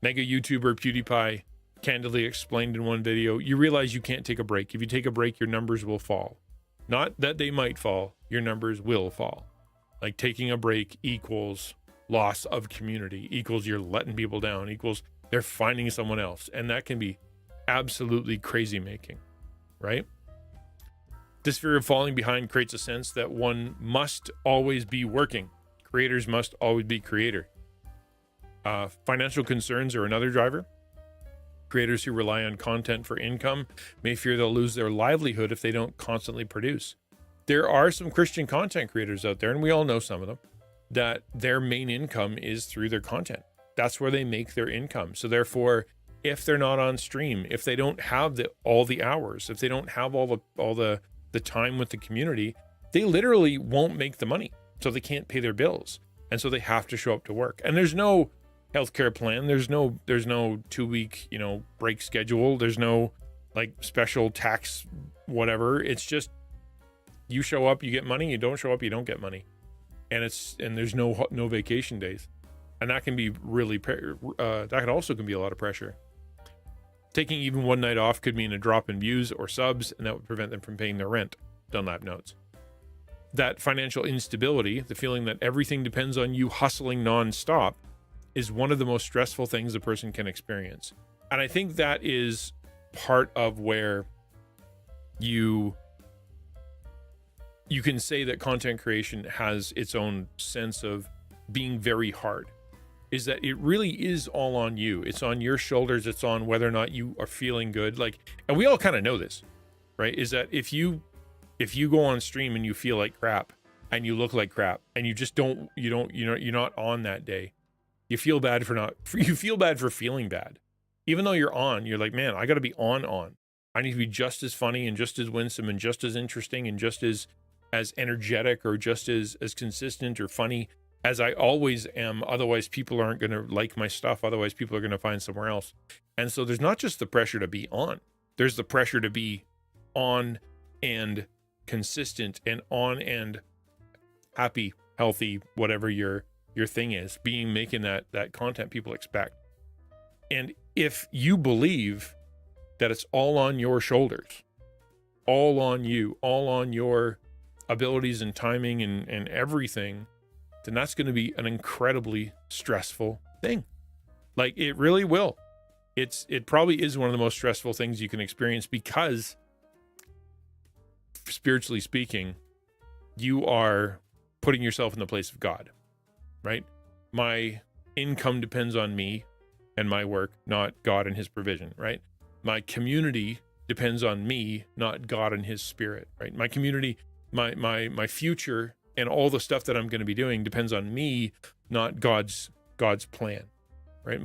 Mega YouTuber PewDiePie candidly explained in one video, you realize you can't take a break. If you take a break, your numbers will fall. Not that they might fall, your numbers will fall. Like taking a break equals loss of community, equals you're letting people down, equals they're finding someone else. And that can be absolutely crazy making, right? This fear of falling behind creates a sense that one must always be working. Creators must always be creator. Financial concerns are another driver. Creators who rely on content for income may fear they'll lose their livelihood if they don't constantly produce. There are some Christian content creators out there, and we all know some of them, that their main income is through their content. That's where they make their income. So therefore, if they're not on stream, if they don't have all the hours, if they don't have all the time with the community, they literally won't make the money. So they can't pay their bills. And so they have to show up to work. And there's no healthcare plan. There's no 2-week, break schedule. There's no like special tax, whatever. It's just, you show up, you get money. You don't show up, you don't get money. And there's no vacation days. And that can be really, that also can be a lot of pressure. Taking even one night off could mean a drop in views or subs, and that would prevent them from paying their rent, Dunlap notes. That financial instability, the feeling that everything depends on you hustling nonstop, is one of the most stressful things a person can experience. And I think that is part of where you can say that content creation has its own sense of being very hard, is that it really is all on you. It's on your shoulders. It's on whether or not you are feeling good. Like, and we all kind of know this, right? Is that if you go on stream and you feel like crap and you look like crap and you just you're not on that day, you feel bad for feeling bad. Even though you're on, you're like, man, I got to be on. I need to be just as funny and just as winsome and just as interesting and just as energetic or just as consistent or funny as I always am. Otherwise, people aren't going to like my stuff. Otherwise, people are going to find somewhere else. And so there's not just the pressure to be on. There's the pressure to be on and consistent and on and happy, healthy, whatever your thing is, making that content people expect. And if you believe that it's all on your shoulders, all on you, all on your abilities and timing and everything, then that's going to be an incredibly stressful thing. Like, it really will. It probably is one of the most stressful things you can experience, because spiritually speaking, you are putting yourself in the place of God, right? My income depends on me and my work, not God and his provision, right? My community depends on me, not God and his spirit, right? My community, my future and all the stuff that I'm going to be doing depends on me, not God's plan, right?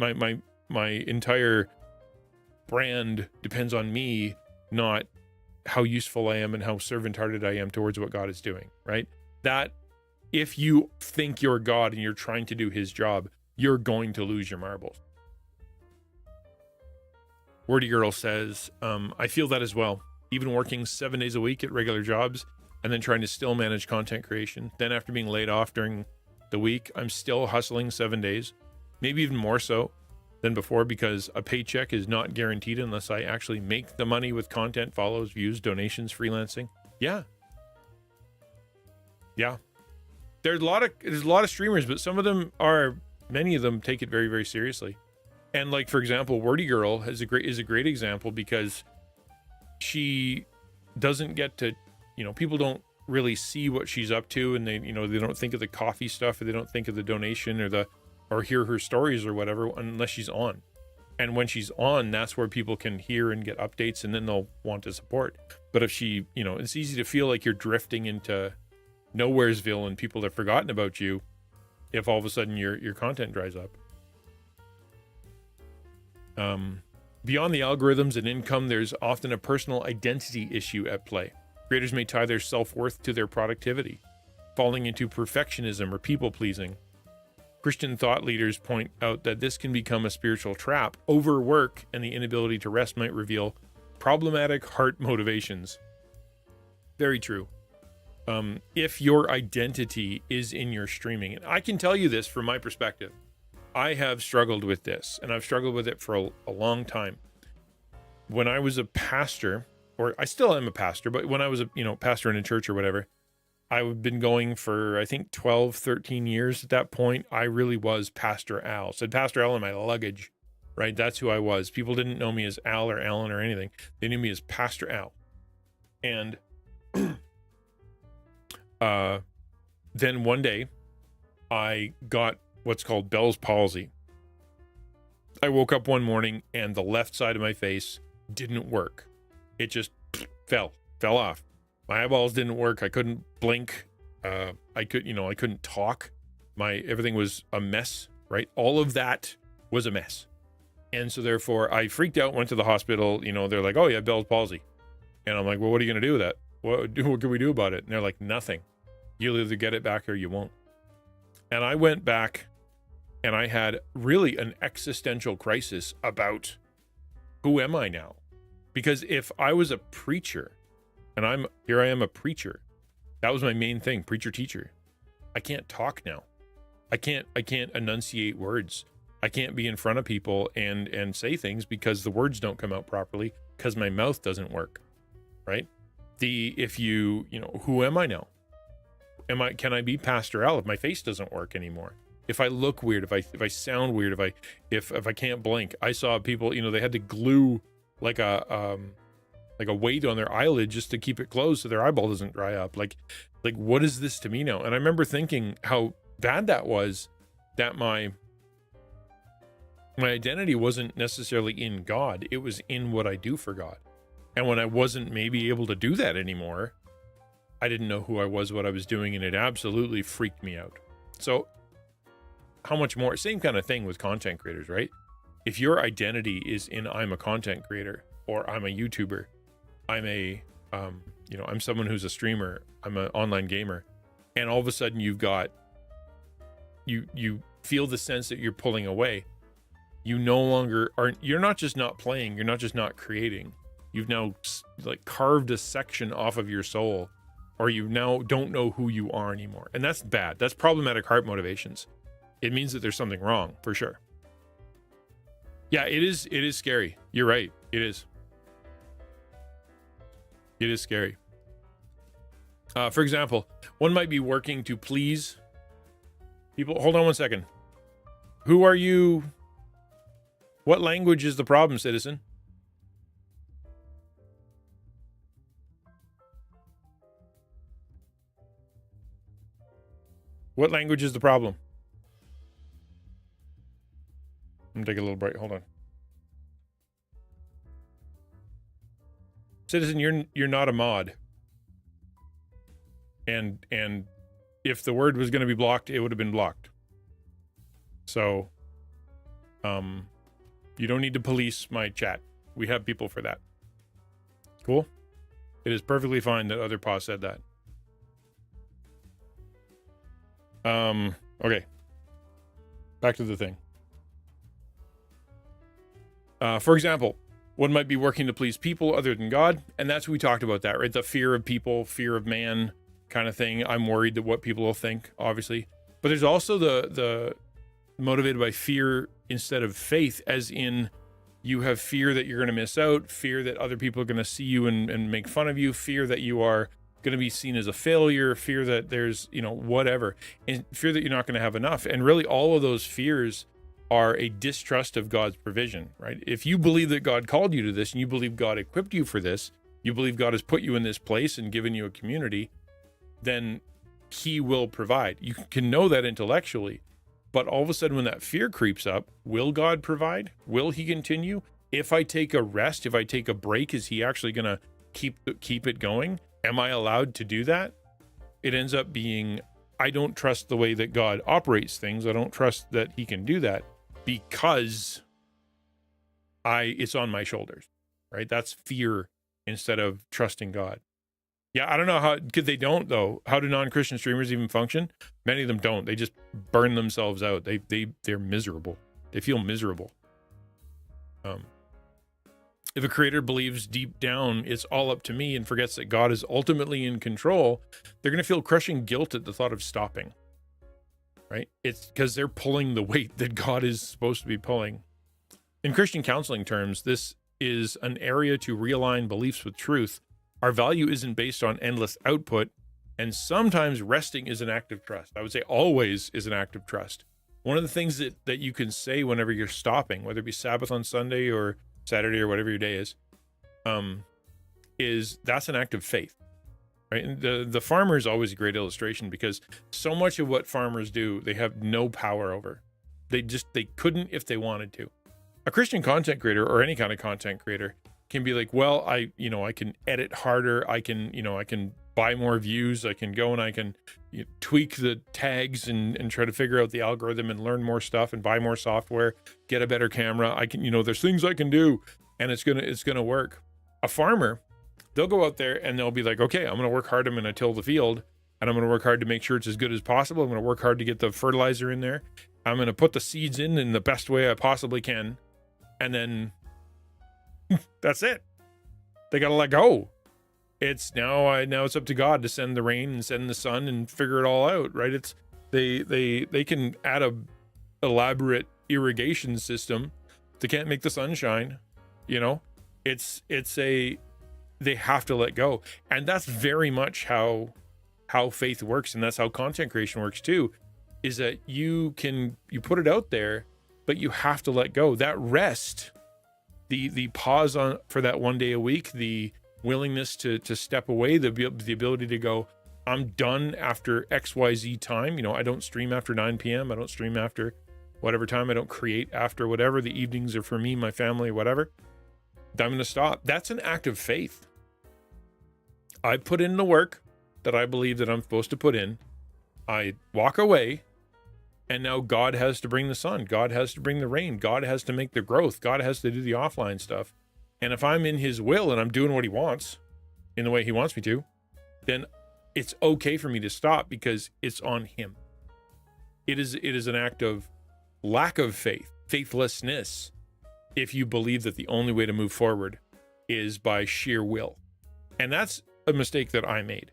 My entire brand depends on me, not how useful I am and how servant-hearted I am towards what God is doing, right? That if you think you're God and you're trying to do his job, you're going to lose your marbles. Wordy Girl says, I feel that as well. Even working 7 days a week at regular jobs and then trying to still manage content creation. Then after being laid off during the week, I'm still hustling 7 days, maybe even more so than before, because a paycheck is not guaranteed unless I actually make the money with content, follows, views, donations, freelancing. Yeah. There's a lot of streamers, but many of them take it very, very seriously. And like, for example, Wordy Girl is a great example, because she doesn't get to, people don't really see what she's up to, and they don't think of the coffee stuff, or they don't think of the donation or hear her stories or whatever unless she's on. And when she's on, that's where people can hear and get updates, and then they'll want to support. But if she, it's easy to feel like you're drifting into Nowheresville and people have forgotten about you if all of a sudden your content dries up. Beyond the algorithms and income, there's often a personal identity issue at play. Creators may tie their self-worth to their productivity, falling into perfectionism or people-pleasing. Christian thought leaders point out that this can become a spiritual trap. Overwork and the inability to rest might reveal problematic heart motivations. Very true. If your identity is in your streaming, and I can tell you this from my perspective, I have struggled with this, and I've struggled with it for a long time. When I was a pastor, or I still am a pastor, but when I was a pastor in a church or whatever, I've been going for, I think, 12, 13 years at that point. I really was Pastor Al. Said Pastor Al in my luggage, right? That's who I was. People didn't know me as Al or Alan or anything. They knew me as Pastor Al. And then one day, I got what's called Bell's palsy. I woke up one morning and the left side of my face didn't work. It just fell off. My eyeballs didn't work. I couldn't blink. I couldn't talk. Everything was a mess, right? All of that was a mess. And so therefore I freaked out, went to the hospital. They're like, oh, you have Bell's palsy. And I'm like, well, what are you going to do with that? What can we do about it? And they're like, nothing. You'll either get it back or you won't. And I went back and I had really an existential crisis about who am I now? Because if I was a preacher, and I am a preacher, that was my main thing, preacher teacher. I can't talk now. I can't enunciate words. I can't be in front of people and say things because the words don't come out properly because my mouth doesn't work, right? Who am I now? Can I be Pastor Al if my face doesn't work anymore? If I look weird, if I sound weird, if I can't blink. I saw people, they had to glue like a weight on their eyelid just to keep it closed so their eyeball doesn't dry up. Like what is this to me now? And I remember thinking how bad that was, that my identity wasn't necessarily in God. It was in what I do for God. And when I wasn't maybe able to do that anymore, I didn't know who I was, what I was doing, and it absolutely freaked me out. So how much more? Same kind of thing with content creators, right? If your identity is in I'm a content creator, or I'm a YouTuber, I'm a, I'm someone who's a streamer, I'm an online gamer, and all of a sudden you've got, you feel the sense that you're pulling away. You no longer you're not just not playing, you're not just not creating. You've now like carved a section off of your soul, or you now don't know who you are anymore. And that's bad. That's problematic heart motivations. It means that there's something wrong for sure. Yeah, it is scary. You're right. It is. It is scary. For example, one might be working to please people. Hold on one second. Who are you? What language is the problem, citizen? What language is the problem? I'm gonna take a little break. Hold on. Citizen, you're not a mod. And if the word was going to be blocked, it would have been blocked. So, you don't need to police my chat. We have people for that. Cool. It is perfectly fine that other paw said that. Okay. Back to the thing. For example, one might be working to please people other than God, and that's what we talked about that, right? The fear of people, fear of man kind of thing. I'm worried that what people will think, obviously. But there's also the motivated by fear instead of faith, as in you have fear that you're going to miss out, fear that other people are going to see you and make fun of you, fear that you are going to be seen as a failure, fear that there's, whatever, and fear that you're not going to have enough. And really all of those fears are a distrust of God's provision, right? If you believe that God called you to this and you believe God equipped you for this, you believe God has put you in this place and given you a community, then he will provide. You can know that intellectually, but all of a sudden when that fear creeps up, will God provide? Will he continue? If I take a rest, if I take a break, is he actually going to keep it going? Am I allowed to do that? It ends up being, I don't trust the way that God operates things. I don't trust that he can do that because it's on my shoulders, right? That's fear instead of trusting God. Yeah, I don't know because they don't though. How do non-Christian streamers even function? Many of them don't. They just burn themselves out. They're miserable. They feel miserable. If a creator believes deep down it's all up to me and forgets that God is ultimately in control, they're going to feel crushing guilt at the thought of stopping, right? It's because they're pulling the weight that God is supposed to be pulling. In Christian counseling terms, this is an area to realign beliefs with truth. Our value isn't based on endless output, and sometimes resting is an act of trust. I would say always is an act of trust. One of the things that you can say whenever you're stopping, whether it be Sabbath on Sunday or Saturday or whatever your day is that's an act of faith, right? And the farmer is always a great illustration because so much of what farmers do, they have no power over. They couldn't if they wanted to. A Christian content creator or any kind of content creator can be like, well, I can edit harder. I can buy more views. I can go and I can tweak the tags and try to figure out the algorithm and learn more stuff and buy more software, get a better camera. I can, there's things I can do and it's going to work. A farmer, they'll go out there and they'll be like, okay, I'm going to work hard. I'm going to till the field and I'm going to work hard to make sure it's as good as possible. I'm going to work hard to get the fertilizer in there. I'm going to put the seeds in the best way I possibly can. And then that's it. They got to let go. It's now it's up to God to send the rain and send the sun and figure it all out, right? It's they can add a elaborate irrigation system. They can't make the sun shine, they have to let go. And that's very much how faith works, and that's how content creation works too, is that you put it out there, but you have to let go. That rest, the pause for that one day a week, the willingness to step away, the ability to go, I'm done after XYZ time. You know, I don't stream after 9 p.m. I don't stream after whatever time. I don't create after whatever. The evenings are for me, my family, whatever. I'm going to stop. That's an act of faith. I put in the work that I believe that I'm supposed to put in. I walk away, and now God has to bring the sun. God has to bring the rain. God has to make the growth. God has to do the offline stuff. And if I'm in his will and I'm doing what he wants in the way he wants me to, then it's okay for me to stop because it's on him. It is an act of lack of faith, faithlessness, if you believe that the only way to move forward is by sheer will. And that's a mistake that I made.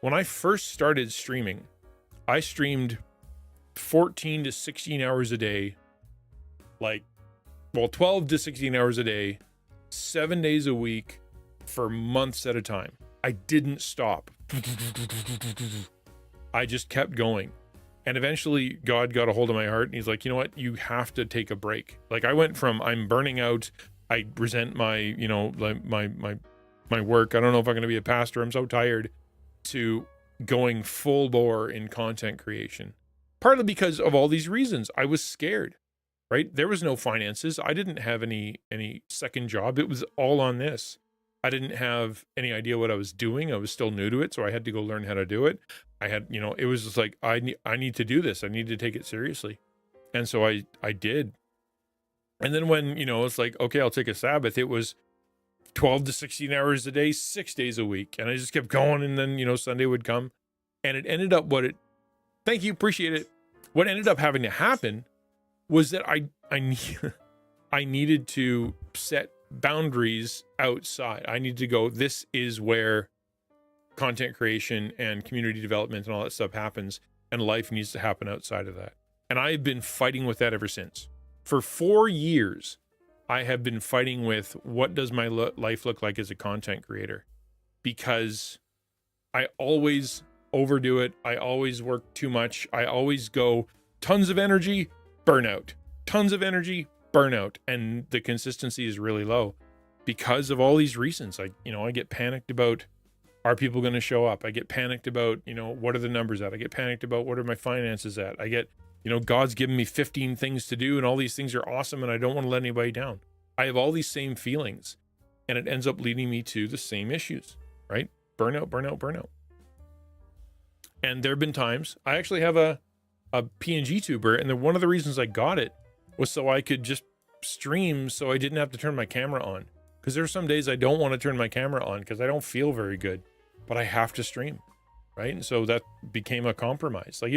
When I first started streaming, I streamed 14 to 16 hours a day, 12 to 16 hours a day, 7 days a week for months at a time. I didn't stop. I just kept going. And eventually God got a hold of my heart and he's like, you know what? You have to take a break. Like I went from I'm burning out. I resent my, my work. I don't know if I'm going to be a pastor. I'm so tired, to going full bore in content creation. Partly because of all these reasons. I was scared, right? There was no finances. I didn't have any second job. It was all on this. I didn't have any idea what I was doing. I was still new to it, so I had to go learn how to do it. I had, it was just like, I need to do this. I need to take it seriously. And so I did. And then when, it's like, okay, I'll take a Sabbath. It was 12 to 16 hours a day, 6 days a week. And I just kept going. And then, Sunday would come, and it ended up thank you, appreciate it. What ended up having to happen was that I needed to set boundaries outside. I need to go, this is where content creation and community development and all that stuff happens, and life needs to happen outside of that. And I've been fighting with that ever since. For 4 years, I have been fighting with what does my life look like as a content creator, because I always overdo it. I always work too much. I always go tons of energy, burnout, tons of energy, burnout. And the consistency is really low because of all these reasons. I get panicked about, are people going to show up? I get panicked about, what are the numbers at? I get panicked about, what are my finances at? I get, God's given me 15 things to do and all these things are awesome and I don't want to let anybody down. I have all these same feelings, and it ends up leading me to the same issues, right? Burnout, burnout, burnout. And there have been times, I actually have a PNG tuber, and then one of the reasons I got it was so I could just stream so I didn't have to turn my camera on. Because there's some days I don't want to turn my camera on because I don't feel very good, but I have to stream, right? And so that became a compromise. Like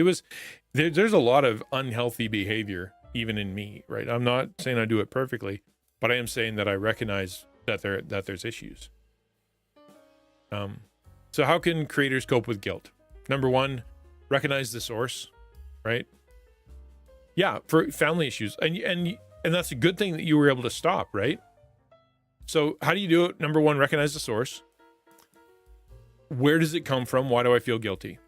there's a lot of unhealthy behavior even in me, right? I'm not saying I do it perfectly, but I am saying that I recognize that there's issues. So how can creators cope with guilt? Number one, recognize the source, right? Yeah, for family issues. And that's a good thing that you were able to stop, right? So how do you do it? Number one, recognize the source. Where does it come from? Why do I feel guilty?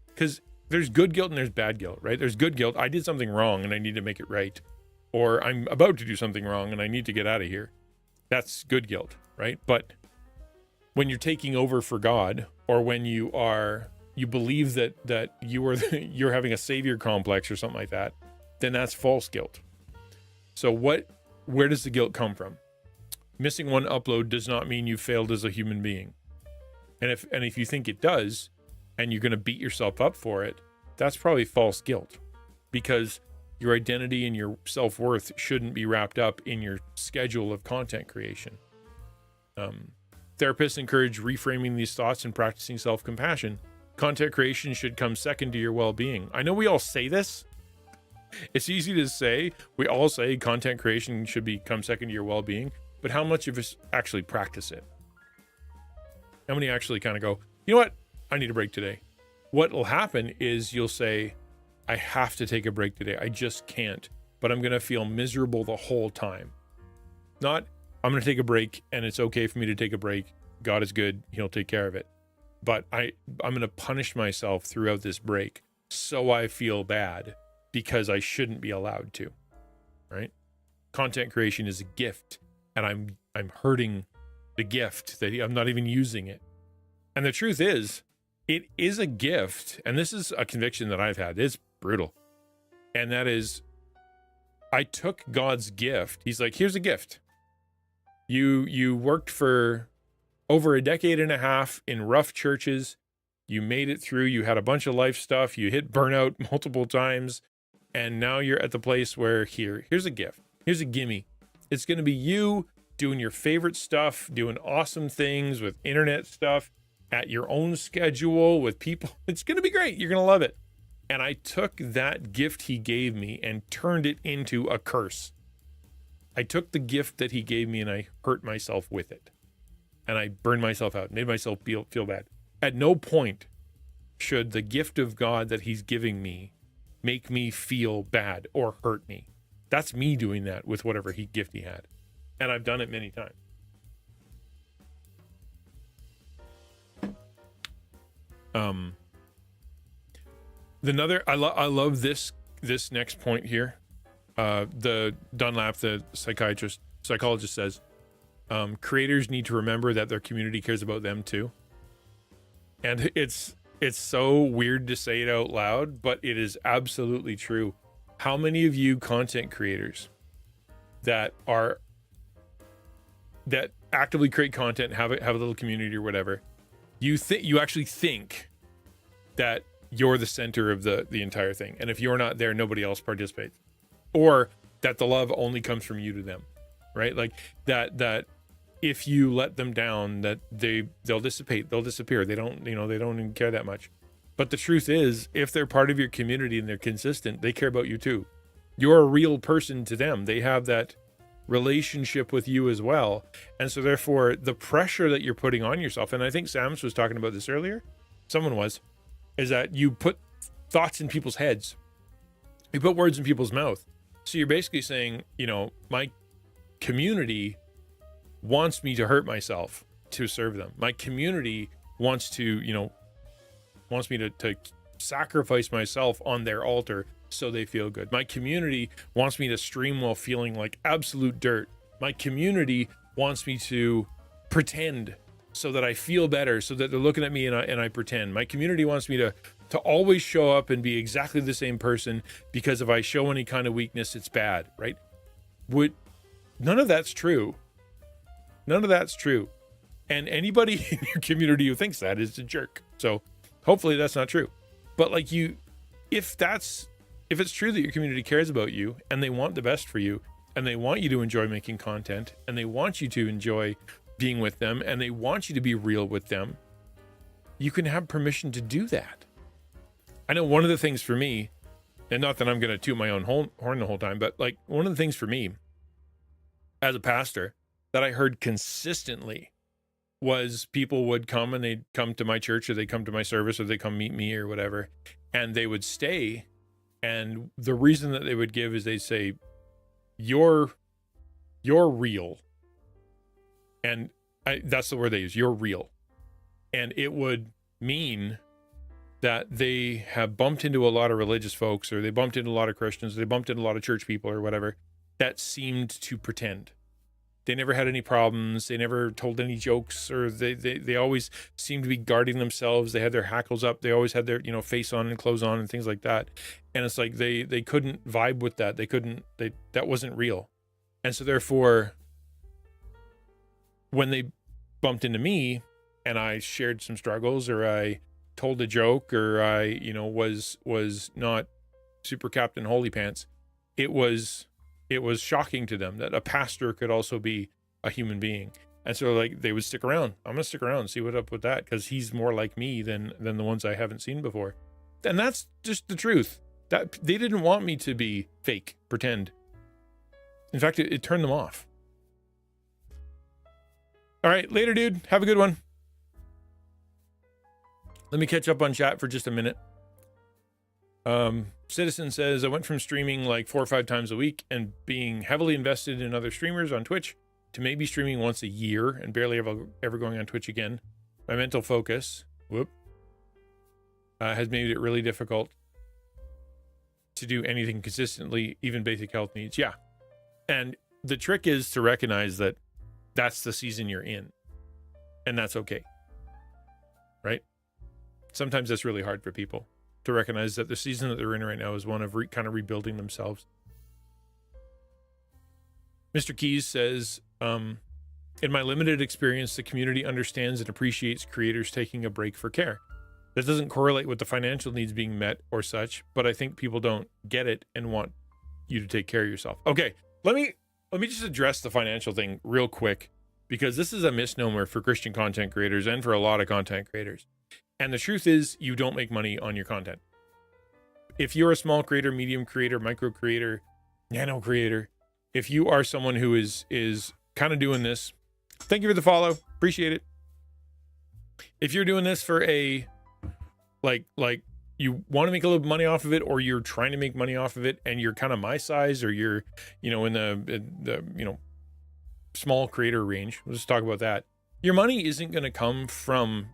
Because there's good guilt and there's bad guilt, right? There's good guilt. I did something wrong and I need to make it right. Or I'm about to do something wrong and I need to get out of here. That's good guilt, right? But when you're taking over for God, or when you believe that you're having a savior complex or something like that, then that's false guilt. So where does the guilt come from? Missing one upload does not mean you failed as a human being. And if you think it does, and you're going to beat yourself up for it, that's probably false guilt, because your identity and your self-worth shouldn't be wrapped up in your schedule of content creation. Therapists encourage reframing these thoughts and practicing self-compassion. Content creation should come second to your well-being. I know we all say this. It's easy to say. We all say content creation should come second to your well-being, but how much of us actually practice it? How many actually kind of go, you know what? I need a break today. What will happen is you'll say, I have to take a break today. I just can't, but I'm going to feel miserable the whole time. Not, I'm going to take a break and it's okay for me to take a break. God is good. He'll take care of it. But I'm going to punish myself throughout this break so I feel bad because I shouldn't be allowed to, right? Content creation is a gift, and I'm hurting the gift that I'm not even using it. And the truth is, it is a gift. And this is a conviction that I've had. It's brutal. And that is, I took God's gift. He's like, here's a gift. You worked for over a decade and a half in rough churches. You made it through. You had a bunch of life stuff. You hit burnout multiple times. And now you're at the place where here's a gift. Here's a gimme. It's going to be you doing your favorite stuff, doing awesome things with internet stuff at your own schedule with people. It's going to be great. You're going to love it. And I took that gift he gave me and turned it into a curse. I took the gift that he gave me and I hurt myself with it. And I burned myself out, made myself feel bad. At no point should the gift of God that he's giving me make me feel bad or hurt me. That's me doing that with whatever gift he had. And I've done it many times. I love this next point here. The Dunlap, the psychologist says, creators need to remember that their community cares about them too. And it's so weird to say it out loud, but it is absolutely true. How many of you content creators that actively create content, have a little community or whatever, you actually think that you're the center of the entire thing, and if you're not there, nobody else participates, or that the love only comes from you to them, right? Like that if you let them down, that they'll dissipate, they'll disappear. They don't even care that much. But the truth is, if they're part of your community and they're consistent, they care about you too. You're a real person to them. They have that relationship with you as well. And so therefore, the pressure that you're putting on yourself, and I think Sam's was talking about this earlier, is that you put thoughts in people's heads. You put words in people's mouth. So you're basically saying, my community wants me to hurt myself to serve them. My community wants me to sacrifice myself on their altar so they feel good. My community wants me to stream while feeling like absolute dirt. My community wants me to pretend so that I feel better, so that they're looking at me and I pretend. My community wants me to always show up and be exactly the same person, because if I show any kind of weakness, it's bad, right? None of that's true. None of that's true. And anybody in your community who thinks that is a jerk. So hopefully that's not true. But if it's true that your community cares about you and they want the best for you, and they want you to enjoy making content, and they want you to enjoy being with them, and they want you to be real with them, you can have permission to do that. I know one of the things for me, and not that I'm going to toot my own horn the whole time, but one of the things for me as a pastor that I heard consistently was people would come and they'd come to my church, or they'd come to my service, or they'd come meet me or whatever, and they would stay. And the reason that they would give is they'd say, you're real. And that's the word they use, you're real. And it would mean that they have bumped into a lot of religious folks, or they bumped into a lot of Christians, they bumped into a lot of church people or whatever, that seemed to pretend. They never had any problems. They never told any jokes, or they always seemed to be guarding themselves. They had their hackles up. They always had their, face on and clothes on and things like that. And it's like they couldn't vibe with that. That wasn't real. And so therefore, when they bumped into me and I shared some struggles, or I told a joke, or I, was not super Captain Holy Pants, it was shocking to them that a pastor could also be a human being. And so they would stick around. I'm going to stick around and see what's up with that, because he's more like me than the ones I haven't seen before. And that's just the truth. That they didn't want me to be fake, pretend. In fact, it turned them off. All right, later, dude. Have a good one. Let me catch up on chat for just a minute. Citizen says, I went from streaming 4 or 5 times a week and being heavily invested in other streamers on Twitch to maybe streaming once a year and barely ever going on Twitch again. My mental focus, has made it really difficult to do anything consistently, even basic health needs. Yeah. And the trick is to recognize that that's the season you're in, and that's okay. Right? sometimes that's really hard for people to recognize that the season that they're in right now is one of kind of rebuilding themselves. Mr. Keys says, in my limited experience, the community understands and appreciates creators taking a break for care. That doesn't correlate with the financial needs being met or such, but I think people don't get it and want you to take care of yourself. Okay, let me just address the financial thing real quick, because this is a misnomer for Christian content creators and for a lot of content creators. And the truth is, you don't make money on your content. If you're a small creator, medium creator, micro creator, nano creator, if you are someone who is kind of doing this, thank you for the follow, appreciate it. If you're doing this for a like you want to make a little money off of it, or you're trying to make money off of it, and you're kind of my size, or you're, in the small creator range, let's talk about that. Your money isn't going to come from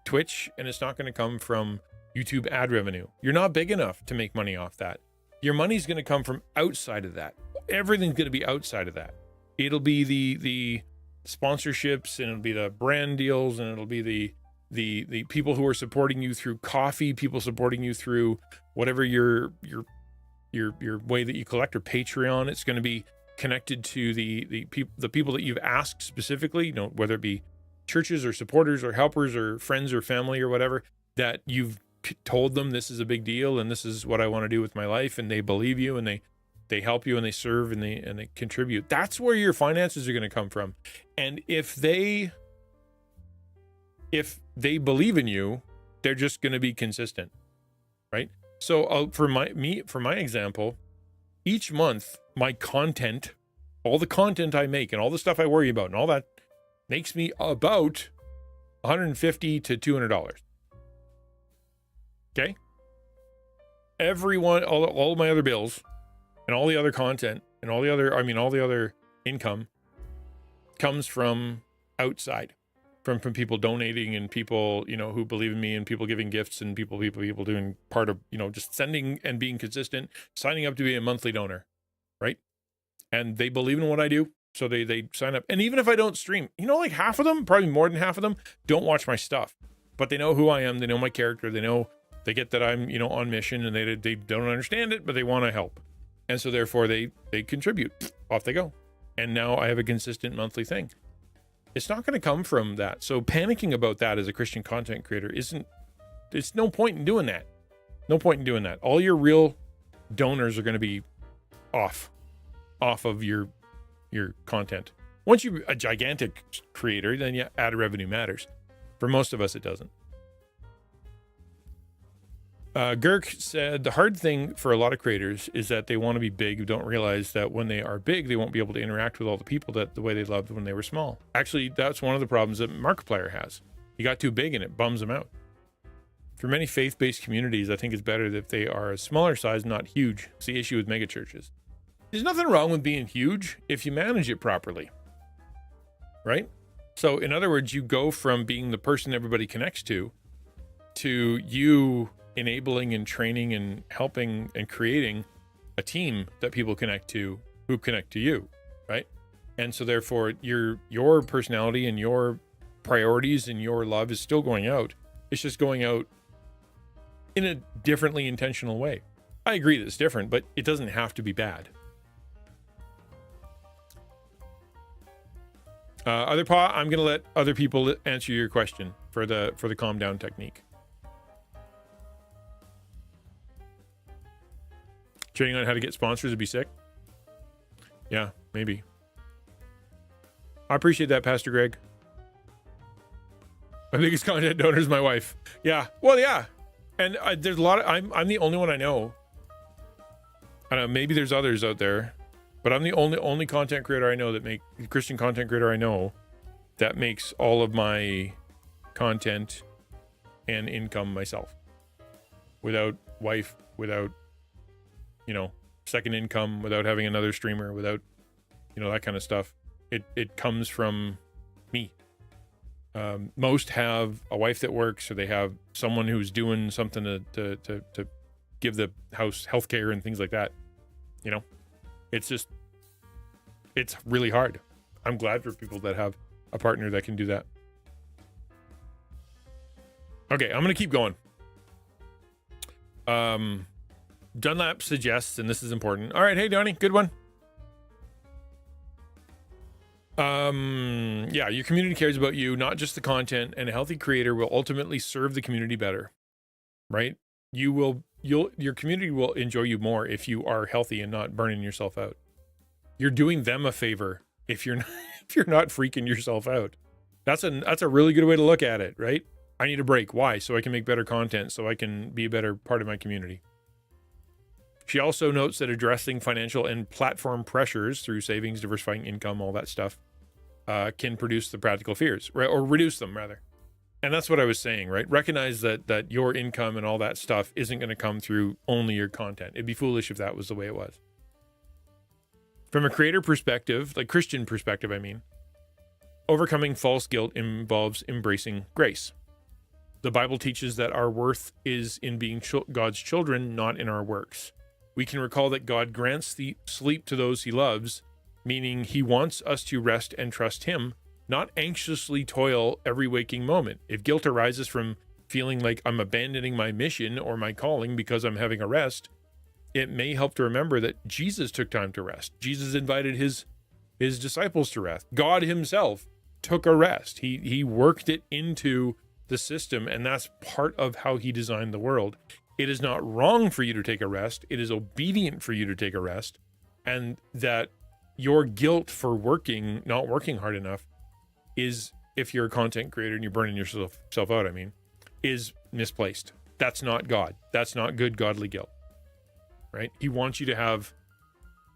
Twitch, and it's not going to come from YouTube ad revenue. You're not big enough to make money off that. Your money's going to come from outside of that. Everything's going to be outside of that. It'll be the sponsorships, and it'll be the brand deals, and it'll be the people who are supporting you through coffee, people supporting you through whatever your way that you collect, or Patreon. It's going to be connected to the people that you've asked specifically, whether it be churches or supporters or helpers or friends or family or whatever, that you've told them this is a big deal and this is what I want to do with my life, and they believe you, and they help you, and they serve, and they contribute. That's where your finances are going to come from. And if they believe in you, they're just going to be consistent, right? So for my example, each month, my content, all the content I make and all the stuff I worry about and all that, makes me about $150 to $200. Okay? All my other bills and all the other content and all the other income comes from outside. From people donating, and people, who believe in me, and people giving gifts, and people doing part of, just sending and being consistent, signing up to be a monthly donor, right? And they believe in what I do, so they sign up. And even if I don't stream, like half of them, probably more than half of them, don't watch my stuff, but they know who I am, they know my character, they get that I'm, on mission, and they don't understand it, but they want to help. And so therefore they contribute. Off they go. And now I have a consistent monthly thing. It's not going to come from that. So panicking about that as a Christian content creator it's no point in doing that. No point in doing that. All your real donors are going to be off of your content. Once you're a gigantic creator, then yeah, ad revenue matters. For most of us, it doesn't. Girk said the hard thing for a lot of creators is that they want to be big, who don't realize that when they are big, they won't be able to interact with all the people the way they loved when they were small. Actually, that's one of the problems that Markiplier has. He got too big and it bums him out. For many faith-based communities, I think it's better if they are a smaller size, not huge. It's the issue with megachurches. There's nothing wrong with being huge if you manage it properly, right? So in other words, you go from being the person everybody connects to you enabling and training and helping and creating a team that people connect to, who connect to you, right? And so therefore your personality and your priorities and your love is still going out. It's just going out in a differently intentional way. I agree that it's different, but it doesn't have to be bad. I'm going to let other people answer your question for the calm down technique. Training on how to get sponsors would be sick. Yeah, maybe. I appreciate that, Pastor Greg. My biggest content donor is my wife. Yeah, well, yeah. And there's a lot of, I'm the only one I know. I don't know, maybe there's others out there, but I'm the only content creator I know Christian content creator I know that makes all of my content and income myself. Without wife, without second income, without having another streamer, without, that kind of stuff. It comes from me. Most have a wife that works, or they have someone who's doing something to give the house healthcare and things like that. It's really hard. I'm glad for people that have a partner that can do that. Okay, I'm going to keep going. Dunlap suggests, and this is important. All right, hey, Donnie, good one. Yeah, your community cares about you, not just the content, and a healthy creator will ultimately serve the community better, right? Your community will enjoy you more if you are healthy and not burning yourself out. You're doing them a favor if you're not, if you're not freaking yourself out. That's a really good way to look at it, right? I need a break. Why? So I can make better content, so I can be a better part of my community. She also notes that addressing financial and platform pressures through savings, diversifying income, all that stuff, can produce the practical fears, right? Or reduce them, rather. And that's what I was saying, right? Recognize that your income and all that stuff isn't going to come through only your content. It'd be foolish if that was the way it was. From a creator perspective, like Christian perspective, I mean, overcoming false guilt involves embracing grace. The Bible teaches that our worth is in being God's children, not in our works. We can recall that God grants the sleep to those he loves, meaning he wants us to rest and trust him, not anxiously toil every waking moment. If guilt arises from feeling like I'm abandoning my mission or my calling because I'm having a rest, it may help to remember that Jesus took time to rest. Jesus invited his disciples to rest. God himself took a rest. He worked it into the system, and that's part of how he designed the world. It is not wrong for you to take a rest. It is obedient for you to take a rest, and that your guilt for not working hard enough is, if you're a content creator and you're burning yourself out, is misplaced. That's not God. That's not good godly guilt, right? He wants you to have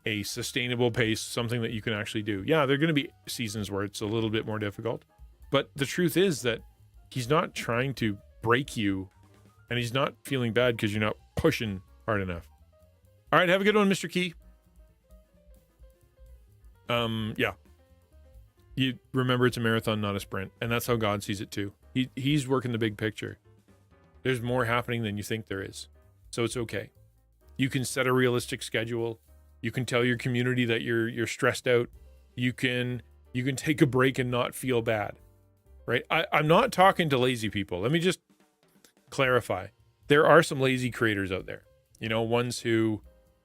a sustainable pace, something that you can actually do. Yeah, there are going to be seasons where it's a little bit more difficult, but the truth is that he's not trying to break you, and he's not feeling bad because you're not pushing hard enough. All right, have a good one, Mr. Key. Yeah. You remember it's a marathon, not a sprint, and that's how God sees it too. He's working the big picture. There's more happening than you think there is, so it's okay. You can set a realistic schedule. You can tell your community that you're stressed out. You can take a break and not feel bad, right? I'm not talking to lazy people. Let me just clarify. There are some lazy creators out there, ones who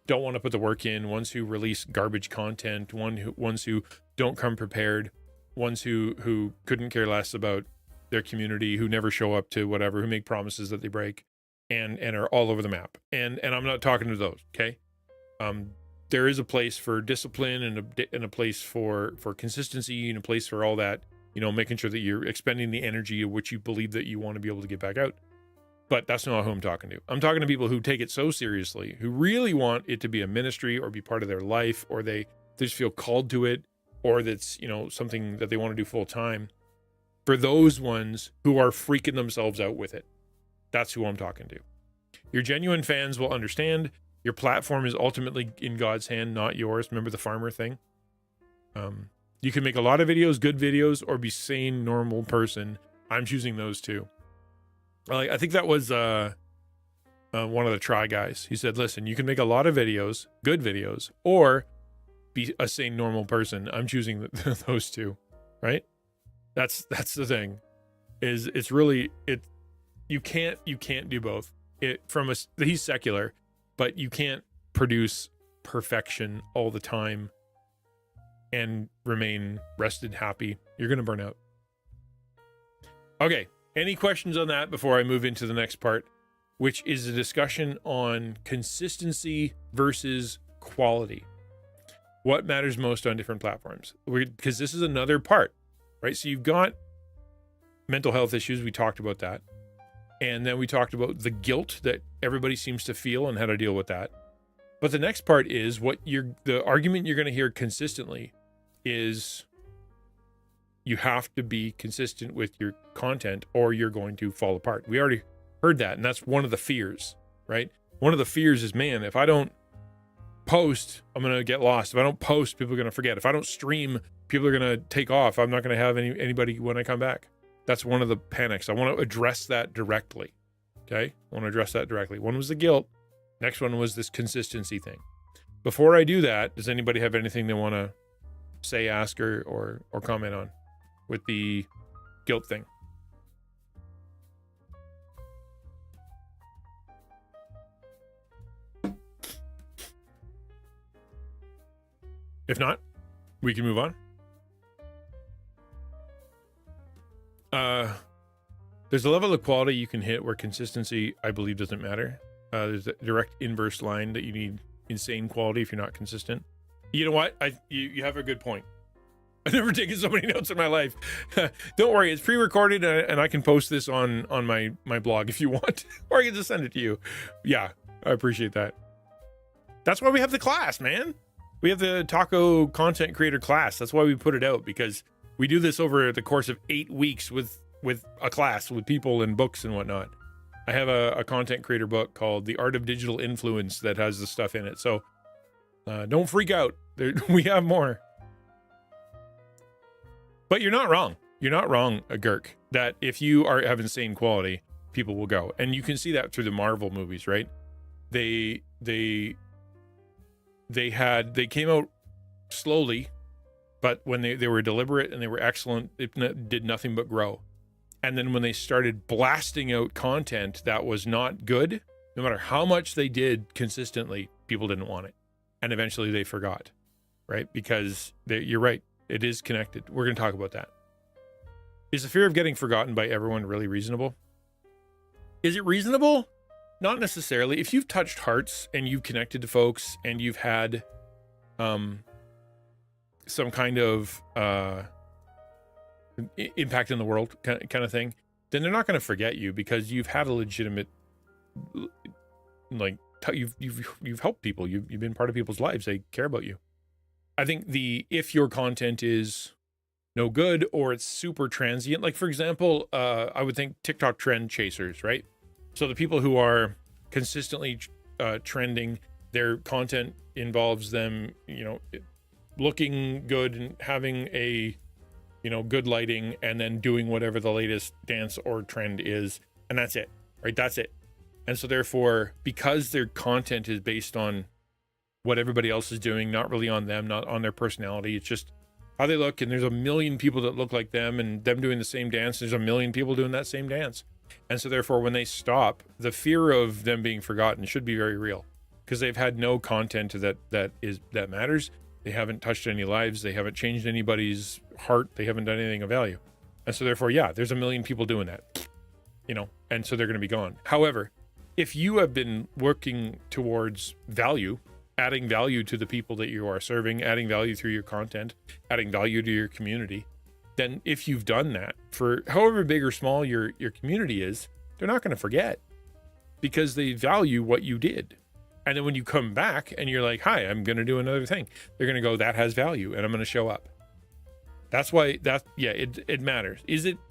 don't want to put the work in, ones who release garbage content, ones who don't come prepared, ones who couldn't care less about their community, who never show up to whatever, who make promises that they break, and are all over the map. And I'm not talking to those, okay? There is a place for discipline and a place for consistency and a place for all that, making sure that you're expending the energy of which you believe that you want to be able to get back out. But that's not who I'm talking to. I'm talking to people who take it so seriously, who really want it to be a ministry or be part of their life, or they just feel called to it, or that's, something that they want to do full time. For those ones who are freaking themselves out with it, that's who I'm talking to. Your genuine fans will understand. Your platform is ultimately in God's hand, not yours. Remember the farmer thing? You can make a lot of videos, good videos, or be sane, normal person. I'm choosing those two. I think that was one of the Try guys. He said, listen, you can make a lot of videos, good videos, or be a sane, normal person. I'm choosing those two, right? That's the thing. You can't do both. He's secular, but you can't produce perfection all the time and remain rested, happy. You're going to burn out. Okay. Any questions on that before I move into the next part, which is a discussion on consistency versus quality? What matters most on different platforms? Because this is another part, right? So you've got mental health issues. We talked about that. And then we talked about the guilt that everybody seems to feel and how to deal with that. But the next part is the argument you're going to hear consistently is you have to be consistent with your content or you're going to fall apart. We already heard that, and that's one of the fears, right? One of the fears is, man, if I don't post, I'm going to get lost. If I don't post, people are going to forget. If I don't stream, people are going to take off. I'm not going to have anybody when I come back. That's one of the panics. I want to address that directly, okay? I want to address that directly. One was the guilt. Next one was this consistency thing. Before I do that, does anybody have anything they want to say, ask, or comment on with the guilt thing? If not, we can move on. There's a level of quality you can hit where consistency, I believe, doesn't matter. There's a direct inverse line that you need insane quality if you're not consistent. You know what? You have a good point. I've never taken so many notes in my life. Don't worry, it's pre-recorded and I can post this on my blog if you want, or I can just send it to you. Yeah, I appreciate that. That's why we have the class, man. We have the Taco Content Creator class. That's why we put it out, because we do this over the course of 8 weeks with a class with people and books and whatnot. I have a content creator book called The Art of Digital Influence that has the stuff in it. So don't freak out. We have more. But you're not wrong. You're not wrong, Girk, that if you have insane quality, people will go. And you can see that through the Marvel movies, right? They came out slowly, but when they were deliberate and they were excellent, it did nothing but grow. And then when they started blasting out content that was not good, no matter how much they did consistently, people didn't want it. And eventually they forgot, right? Because you're right. It is connected. We're going to talk about that. Is the fear of getting forgotten by everyone really reasonable? Is it reasonable? Not necessarily. If you've touched hearts and you've connected to folks and you've had some kind of impact in the world kind of thing, then they're not going to forget you, because you've had a legitimate, like, you've helped people. You've been part of people's lives. They care about you. I think if your content is no good or it's super transient, like for example, I would think TikTok trend chasers, right? So the people who are consistently trending, their content involves them, looking good and having a, good lighting, and then doing whatever the latest dance or trend is. And that's it, right? That's it. And so therefore, because their content is based on what everybody else is doing, not really on them, not on their personality, it's just how they look. And there's a million people that look like them and them doing the same dance. There's a million people doing that same dance. And so therefore, when they stop, the fear of them being forgotten should be very real, because they've had no content that matters. They haven't touched any lives. They haven't changed anybody's heart. They haven't done anything of value. And so therefore, yeah, there's a million people doing that, and so they're going to be gone. However, if you have been working towards value, adding value to the people that you are serving, adding value through your content, adding value to your community, then if you've done that for however big or small your community is, they're not going to forget, because they value what you did. And then when you come back and you're like, hi, I'm going to do another thing, they're going to go, that has value, and I'm going to show up. That's why it matters.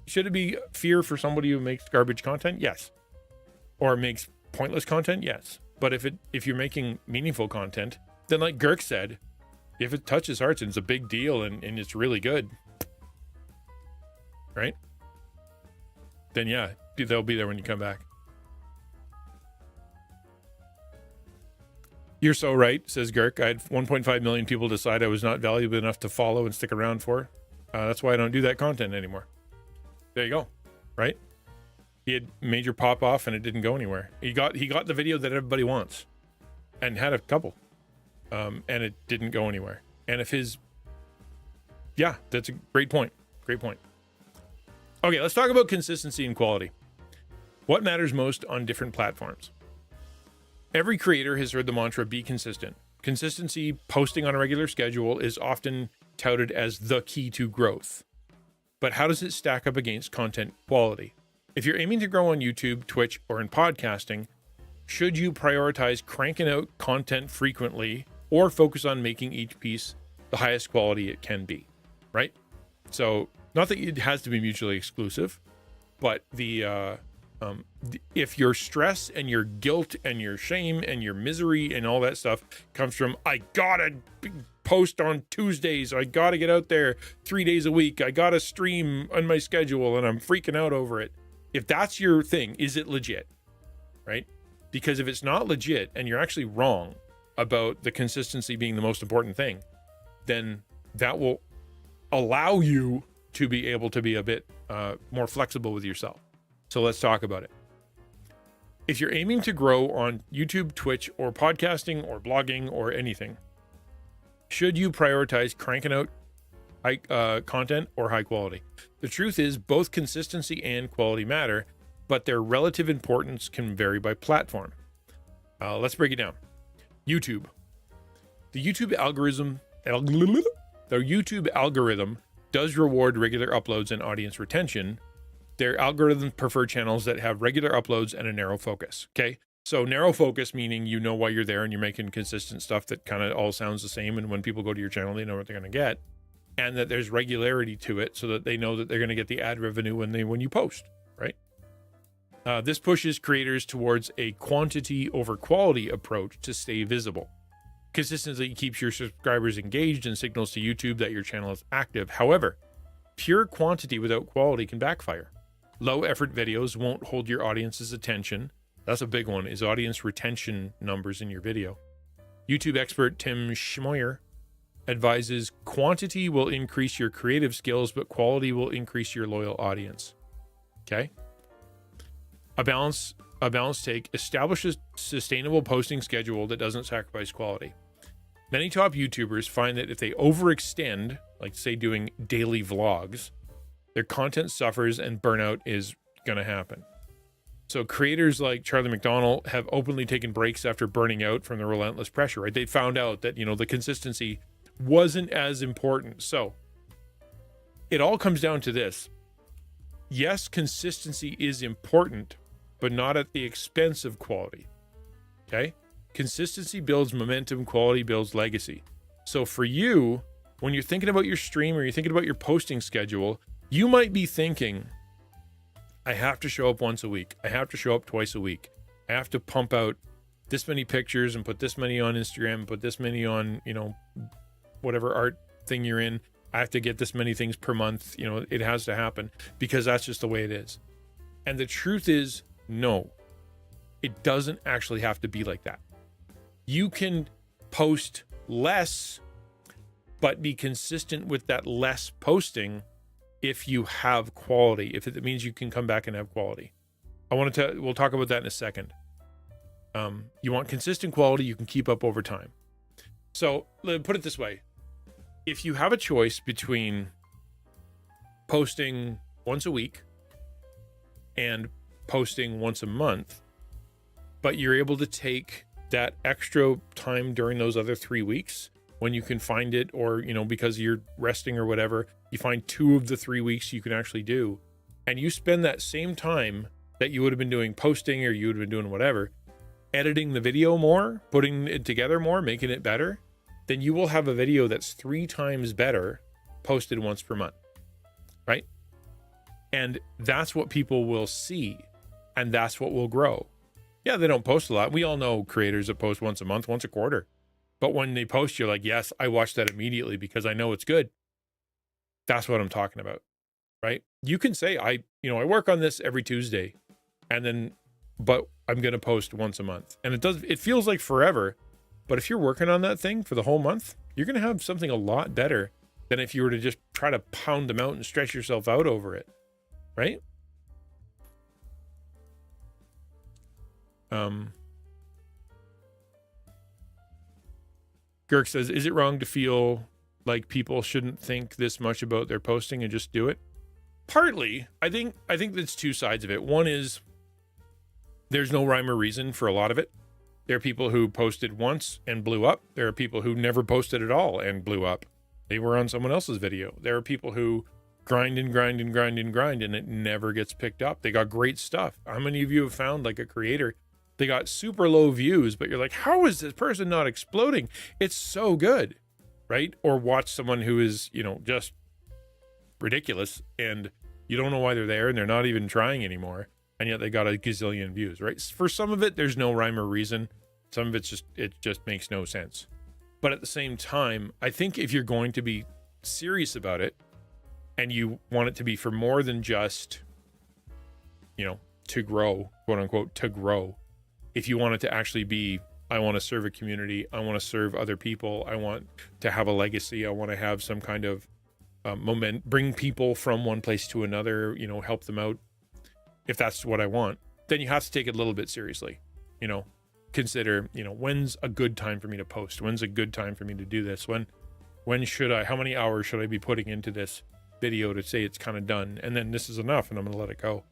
Should it be fear for somebody who makes garbage content? Yes. Or makes pointless content? Yes. But if you're making meaningful content, then like Girk said, if it touches hearts and it's a big deal and it's really good, right? Then yeah, they'll be there when you come back. You're so right, says Girk. I had 1.5 million people decide I was not valuable enough to follow and stick around for. That's why I don't do that content anymore. There you go, right? He had major pop off and it didn't go anywhere. He got the video that everybody wants, and had a couple, and it didn't go anywhere. And that's a great point. Great point. Okay, let's talk about consistency and quality. What matters most on different platforms? Every creator has heard the mantra, be consistent. Consistency, posting on a regular schedule, is often touted as the key to growth. But how does it stack up against content quality? If you're aiming to grow on YouTube, Twitch, or in podcasting, should you prioritize cranking out content frequently or focus on making each piece the highest quality it can be, right? So not that it has to be mutually exclusive, but if your stress and your guilt and your shame and your misery and all that stuff comes from, I gotta post on Tuesdays, I gotta get out there 3 days a week, I gotta stream on my schedule, and I'm freaking out over it. If that's your thing, is it legit, right? Because if it's not legit and you're actually wrong about the consistency being the most important thing, then that will allow you to be able to be a bit more flexible with yourself. So let's talk about it. If you're aiming to grow on YouTube, Twitch, or podcasting, or blogging, or anything, Should you prioritize cranking out high content or high quality? The truth is both consistency and quality matter, but their relative importance can vary by platform. Let's break it down. YouTube. The YouTube algorithm does reward regular uploads and audience retention. Their algorithms prefer channels that have regular uploads and a narrow focus. Okay. So narrow focus, meaning you know why you're there and you're making consistent stuff that kind of all sounds the same. And when people go to your channel, they know what they're going to get, and that there's regularity to it so that they know that they're going to get the ad revenue when you post, right? This pushes creators towards a quantity over quality approach to stay visible. Consistency keeps your subscribers engaged and signals to YouTube that your channel is active. However, pure quantity without quality can backfire. Low effort videos won't hold your audience's attention. That's a big one, is audience retention numbers in your video. YouTube expert Tim Schmoyer advises quantity will increase your creative skills, but quality will increase your loyal audience. Okay? A balanced take, establish a sustainable posting schedule that doesn't sacrifice quality. Many top YouTubers find that if they overextend, like say doing daily vlogs, their content suffers and burnout is going to happen. So creators like Charlie McDonald have openly taken breaks after burning out from the relentless pressure, right? They found out that, the consistency wasn't as important. So it all comes down to this. Yes, consistency is important, but not at the expense of quality. Okay? Consistency builds momentum, quality builds legacy. So for you, when you're thinking about your stream or you're thinking about your posting schedule, you might be thinking, I have to show up once a week. I have to show up twice a week. I have to pump out this many pictures and put this many on Instagram, put this many on, whatever art thing you're in. I have to get this many things per month. It has to happen because that's just the way it is. And the truth is, no, it doesn't actually have to be like that. You can post less, but be consistent with that less posting if you have quality, if it means you can come back and have quality. We'll talk about that in a second. You want consistent quality you can keep up over time. So put it this way. If you have a choice between posting once a week and posting once a month, but you're able to take that extra time during those other 3 weeks when you can find it, or, because you're resting or whatever, you find 2 of the 3 weeks you can actually do, and you spend that same time that you would have been doing posting or you would have been doing whatever, editing the video more, putting it together more, making it better, then you will have a video that's 3 times better posted once per month, right? And that's what people will see, and that's what will grow. Yeah, they don't post a lot. We all know creators that post once a month, once a quarter. But when they post, you're like, yes, I watch that immediately because I know it's good. That's what I'm talking about, right? You can say, I work on this every Tuesday, but I'm going to post once a month. And it feels like forever. But if you're working on that thing for the whole month, you're going to have something a lot better than if you were to just try to pound them out and stretch yourself out over it, right? Girk says, is it wrong to feel like people shouldn't think this much about their posting and just do it? Partly. I think there's 2 sides of it. One is there's no rhyme or reason for a lot of it. There are people who posted once and blew up. There are people who never posted at all and blew up. They were on someone else's video. There are people who grind and it never gets picked up. They got great stuff. How many of you have found like a creator, they got super low views, but you're like, how is this person not exploding? It's so good, right? Or watch someone who is, just ridiculous and you don't know why they're there and they're not even trying anymore. And yet they got a gazillion views, right? For some of it, there's no rhyme or reason. Some of it just makes no sense. But at the same time, I think if you're going to be serious about it and you want it to be for more than just, to grow, quote unquote, to grow. If you want it to actually be, I want to serve a community, I want to serve other people, I want to have a legacy, I want to have some kind of bring people from one place to another, help them out. If that's what I want, then you have to take it a little bit seriously. Consider, when's a good time for me to post? When's a good time for me to do this? When how many hours should I be putting into this video to say it's kind of done, and then this is enough and I'm going to let it go.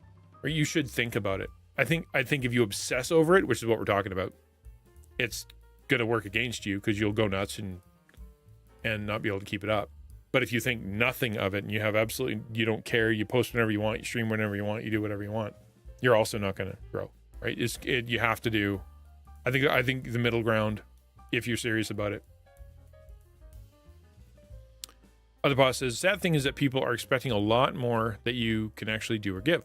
Or you should think about it. I think if you obsess over it, which is what we're talking about, it's going to work against you because you'll go nuts and not be able to keep it up. But if you think nothing of it and you don't care, you post whenever you want, you stream whenever you want, you do whatever you want, you're also not going to grow, right? You have to do, I think the middle ground, if you're serious about it. Other boss says, sad thing is that people are expecting a lot more that you can actually do or give.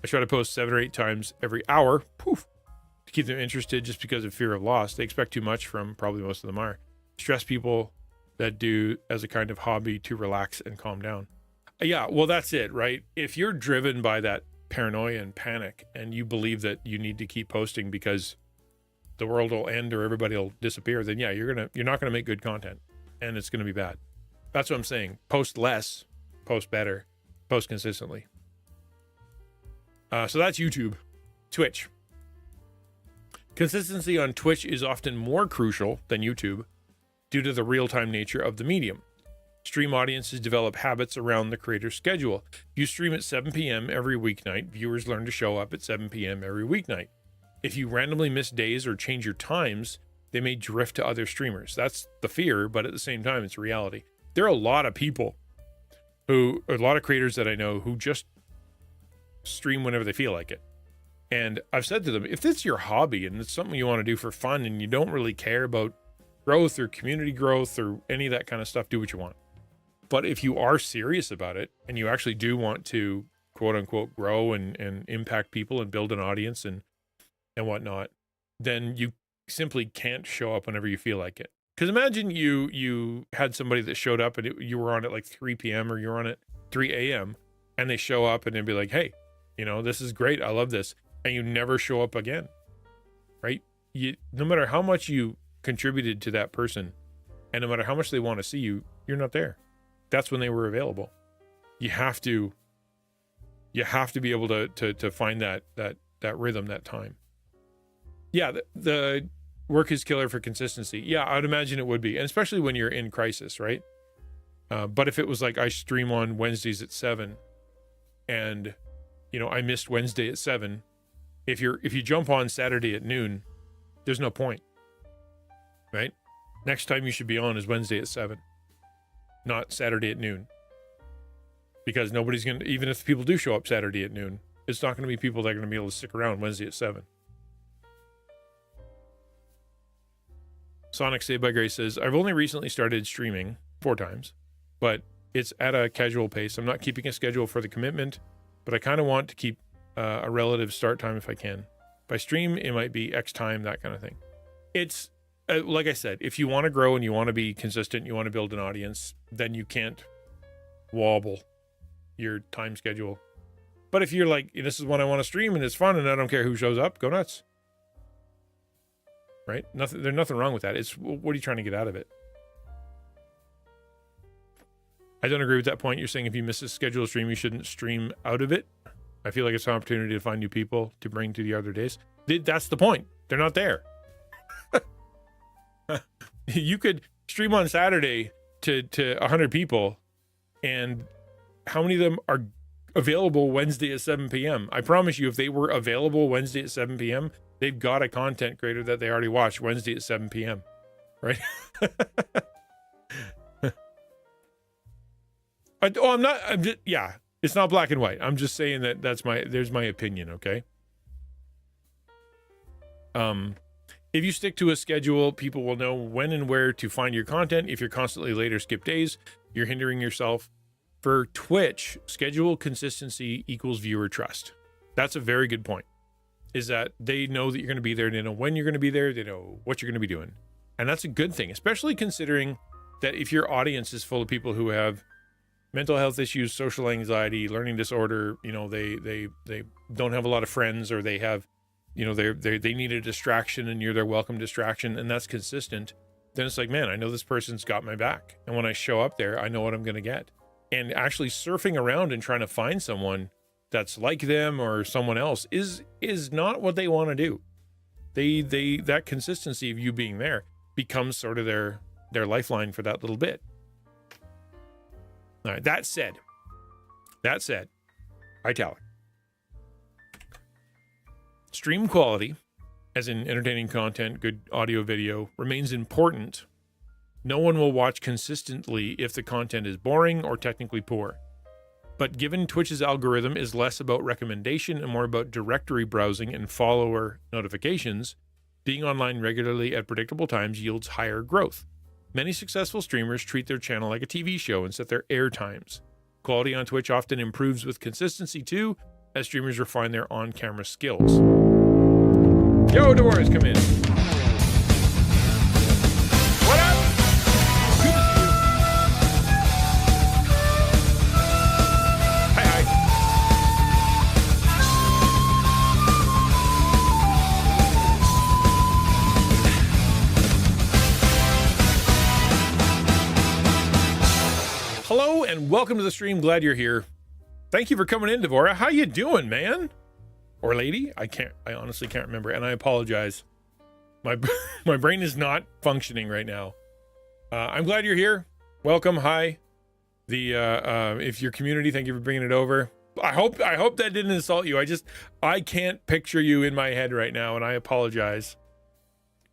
I try to post 7 or 8 times every hour, to keep them interested just because of fear of loss. They expect too much from, probably most of them are, stress people that do as a kind of hobby to relax and calm down. Yeah, well, that's it, right? If you're driven by that paranoia and panic and you believe that you need to keep posting because the world will end or everybody will disappear, then yeah, you're not going to make good content and it's going to be bad. That's what I'm saying. Post less, post better, post consistently. So that's YouTube. Twitch. Consistency on Twitch is often more crucial than YouTube due to the real-time nature of the medium. Stream audiences develop habits around the creator's schedule. If you stream at 7 p.m. every weeknight, viewers learn to show up at 7 p.m. every weeknight. If you randomly miss days or change your times, they may drift to other streamers. That's the fear, but at the same time, it's reality. There are a lot of creators that I know who just stream whenever they feel like it. And I've said to them, if it's your hobby and it's something you want to do for fun and you don't really care about growth or community growth or any of that kind of stuff, do what you want. But if you are serious about it and you actually do want to quote unquote grow and impact people and build an audience and whatnot, then you simply can't show up whenever you feel like it. Because imagine you had somebody that showed up and you were on at like 3 p.m. or you're on at 3 a.m. and they show up and they'd be like, hey, this is great. I love this. And you never show up again, right? No matter how much you contributed to that person and no matter how much they want to see you, you're not there. That's when they were available. You have to be able to find that rhythm, that time. Yeah, the work is killer for consistency. Yeah, I'd imagine it would be, and especially when you're in crisis, right? But if it was like I stream on Wednesdays at 7 and I missed Wednesday at 7, if you jump on Saturday at noon, there's no point, right? Next time you should be on is Wednesday at 7, not Saturday at noon, because nobody's gonna, even if people do show up Saturday at noon, it's not going to be people that are going to be able to stick around Wednesday at 7. Sonic Saved by Grace says, I've only recently started streaming 4 times, but it's at a casual pace. I'm not keeping a schedule for the commitment, but I kind of want to keep a relative start time if I can. By stream, it might be X time, that kind of thing. It's, like I said, if you want to grow and you want to be consistent, you want to build an audience, then you can't wobble your time schedule. But if you're like, this is when I want to stream and it's fun and I don't care who shows up, go nuts. Right? There's nothing wrong with that. It's, what are you trying to get out of it? I don't agree with that point. You're saying if you miss a scheduled stream, you shouldn't stream out of it. I feel like it's an opportunity to find new people to bring to the other days. That's the point. They're not there. You could stream on Saturday to 100 people, and how many of them are available Wednesday at 7 p.m.? I promise you, if they were available Wednesday at 7 p.m., they've got a content creator that they already watched Wednesday at 7 p.m., right? Yeah, it's not black and white. I'm just saying that there's my opinion, okay? If you stick to a schedule, people will know when and where to find your content. If you're constantly late or skip days, you're hindering yourself. For Twitch, schedule consistency equals viewer trust. That's a very good point, is that they know that you're going to be there. They know when you're going to be there. They know what you're going to be doing. And that's a good thing, especially considering that if your audience is full of people who have mental health issues, social anxiety, learning disorder, they don't have a lot of friends, or they have, they need a distraction and you're their welcome distraction, and that's consistent, then it's like, man, I know this person's got my back. And when I show up there, I know what I'm going to get. And actually surfing around and trying to find someone that's like them or someone else is not what they want to do. That consistency of you being there becomes sort of their lifeline for that little bit. All right. That said, italic. Stream quality, as in entertaining content, good audio, video, remains important. No one will watch consistently if the content is boring or technically poor. But given Twitch's algorithm is less about recommendation and more about directory browsing and follower notifications, being online regularly at predictable times yields higher growth. Many successful streamers treat their channel like a TV show and set their air times. Quality on Twitch often improves with consistency too, as streamers refine their on-camera skills. Yo, Dolores, come in. What up? Good to see you. Hi. Hello and welcome to the stream. Glad you're here. Thank you for coming in, Devora. How you doing, man? Or lady? I honestly can't remember, and I apologize. My brain is not functioning right now. I'm glad you're here. Welcome. Hi. If your community, thank you for bringing it over. I hope that didn't insult you. I can't picture you in my head right now, and I apologize.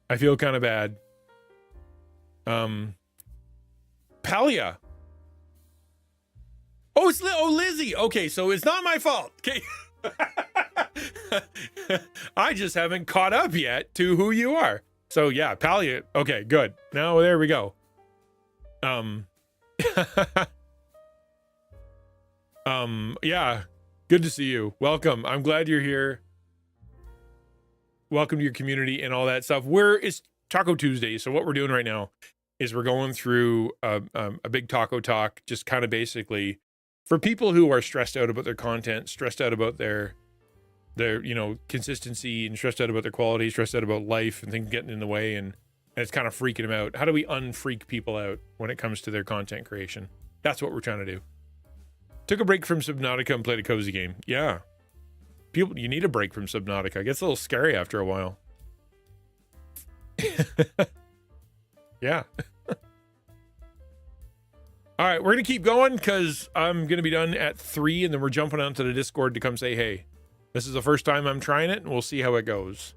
I feel kind of bad. Palia. Oh, it's Lizzie. Okay, so it's not my fault. Okay. I just haven't caught up yet to who you are. So yeah, Palia. Okay, good. Now there we go. Yeah, good to see you. Welcome. I'm glad you're here. Welcome to your community and all that stuff. It's Taco Tuesday, so what we're doing right now is we're going through a big taco talk, just kind of basically for people who are stressed out about their content, stressed out about their consistency, and stressed out about their quality, stressed out about life and things getting in the way, and it's kind of freaking them out. How do we unfreak people out when it comes to their content creation? That's what we're trying to do. Took a break from Subnautica and played a cozy game. Yeah. You need a break from Subnautica. It gets a little scary after a while. Yeah. All right, we're going to keep going because I'm going to be done at 3, and then we're jumping onto the Discord to come say, hey, this is the first time I'm trying it, and we'll see how it goes.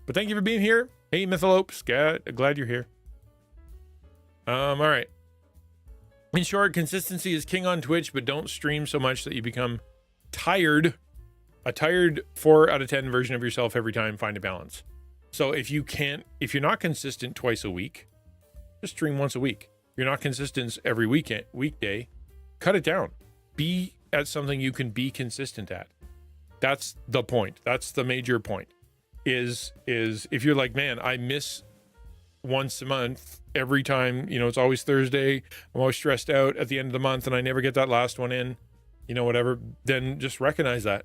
But thank you for being here. Hey, Mythalopes, glad you're here. All right. In short, consistency is king on Twitch, but don't stream so much that you become tired. A tired 4 out of 10 version of yourself every time. Find a balance. So if you're not consistent twice a week, just stream once a week. If you're not consistent every weekday, cut it down. Be at something you can be consistent at. That's the point. That's the major point. Is if you're like, man, I miss once a month every time, it's always Thursday. I'm always stressed out at the end of the month and I never get that last one in, whatever, then just recognize that.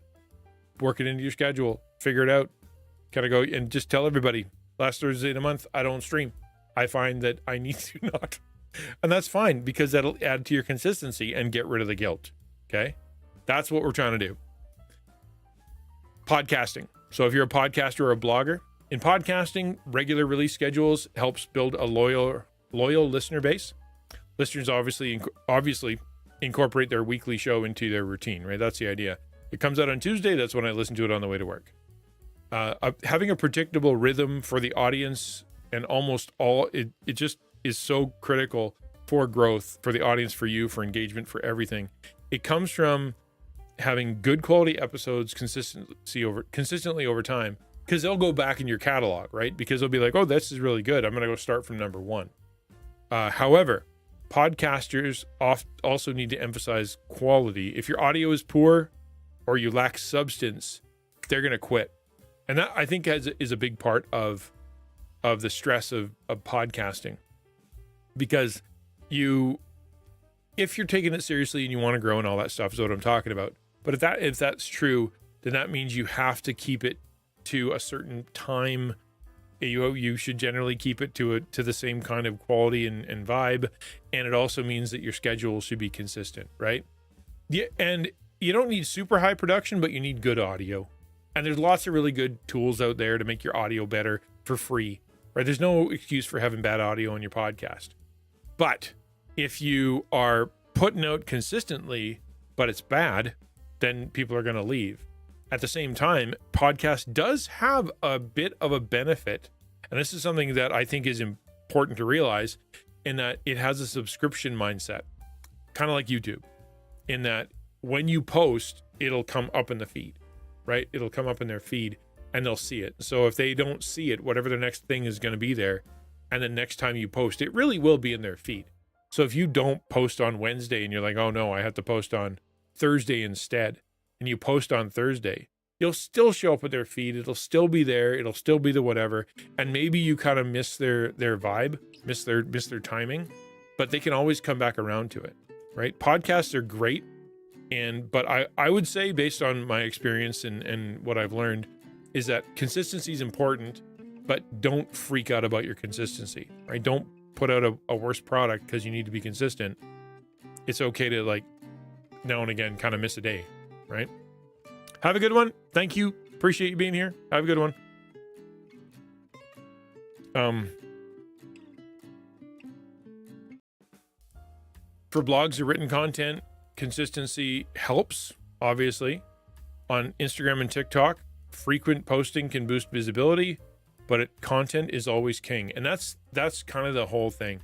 Work it into your schedule, figure it out, kind of go and just tell everybody last Thursday in a month, I don't stream. I find that I need to not. And that's fine because that'll add to your consistency and get rid of the guilt. Okay. That's what we're trying to do. Podcasting. So if you're a podcaster or a blogger, in podcasting, regular release schedules helps build a loyal listener base. Listeners obviously incorporate their weekly show into their routine, right? That's the idea. It comes out on Tuesday. That's when I listen to it on the way to work. Having a predictable rhythm for the audience and almost all, it just is so critical for growth, for the audience, for you, for engagement, for everything. It comes from having good quality episodes consistently over time, because they'll go back in your catalog, right? Because they'll be like, oh, this is really good. I'm going to go start from number 1. However, podcasters also need to emphasize quality. If your audio is poor or you lack substance, they're going to quit. And that, I think, is a big part of the stress of podcasting. Because if you're taking it seriously and you want to grow and all that stuff is what I'm talking about. But if that's true, then that means you have to keep it to a certain time. You should generally keep it to the same kind of quality and vibe. And it also means that your schedule should be consistent, right? Yeah, and you don't need super high production, but you need good audio. And there's lots of really good tools out there to make your audio better for free, right? There's no excuse for having bad audio on your podcast. But if you are putting out consistently, but it's bad, then people are going to leave. At the same time, podcast does have a bit of a benefit. And this is something that I think is important to realize, in that it has a subscription mindset, kind of like YouTube, in that when you post, it'll come up in the feed, right? It'll come up in their feed and they'll see it. So if they don't see it, whatever the next thing is going to be there, and the next time you post, it really will be in their feed. So if you don't post on Wednesday and you're like, oh no, I have to post on Thursday instead, and you post on Thursday, you'll still show up with their feed. It'll still be there. It'll still be the whatever. And maybe you kind of miss their vibe, miss their timing, but they can always come back around to it, right? Podcasts are great. But I would say, based on my experience and what I've learned, is that consistency is important, but don't freak out about your consistency, right? Don't put out a worse product because you need to be consistent. It's okay to, like, now and again kind of miss a day, right? Have a good one. Thank you. Appreciate you being here. Have a good one. For blogs or written content, consistency helps, obviously. On Instagram and TikTok, frequent posting can boost visibility, but content is always king. And that's kind of the whole thing,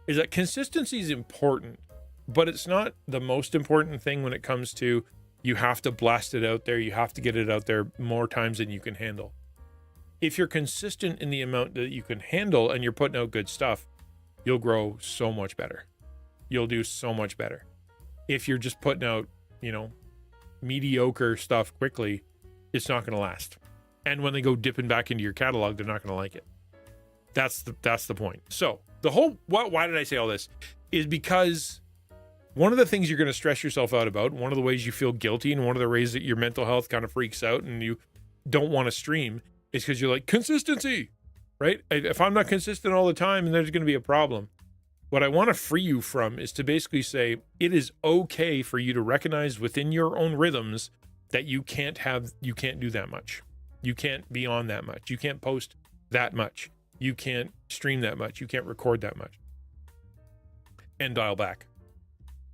is that consistency is important, but it's not the most important thing when it comes to, you have to blast it out there. You have to get it out there more times than you can handle. If you're consistent in the amount that you can handle and you're putting out good stuff, you'll grow so much better. You'll do so much better. If you're just putting out, mediocre stuff quickly, it's not going to last. And when they go dipping back into your catalog, they're not going to like it. That's the point. So why did I say all this? Is because one of the things you're going to stress yourself out about, one of the ways you feel guilty, and one of the ways that your mental health kind of freaks out and you don't want to stream, is because you're like, consistency, right? If I'm not consistent all the time, then there's going to be a problem. What I want to free you from is to basically say, it is okay for you to recognize within your own rhythms that you can't do that much. You can't be on that much. You can't post that much. You can't stream that much. You can't record that much. And dial back.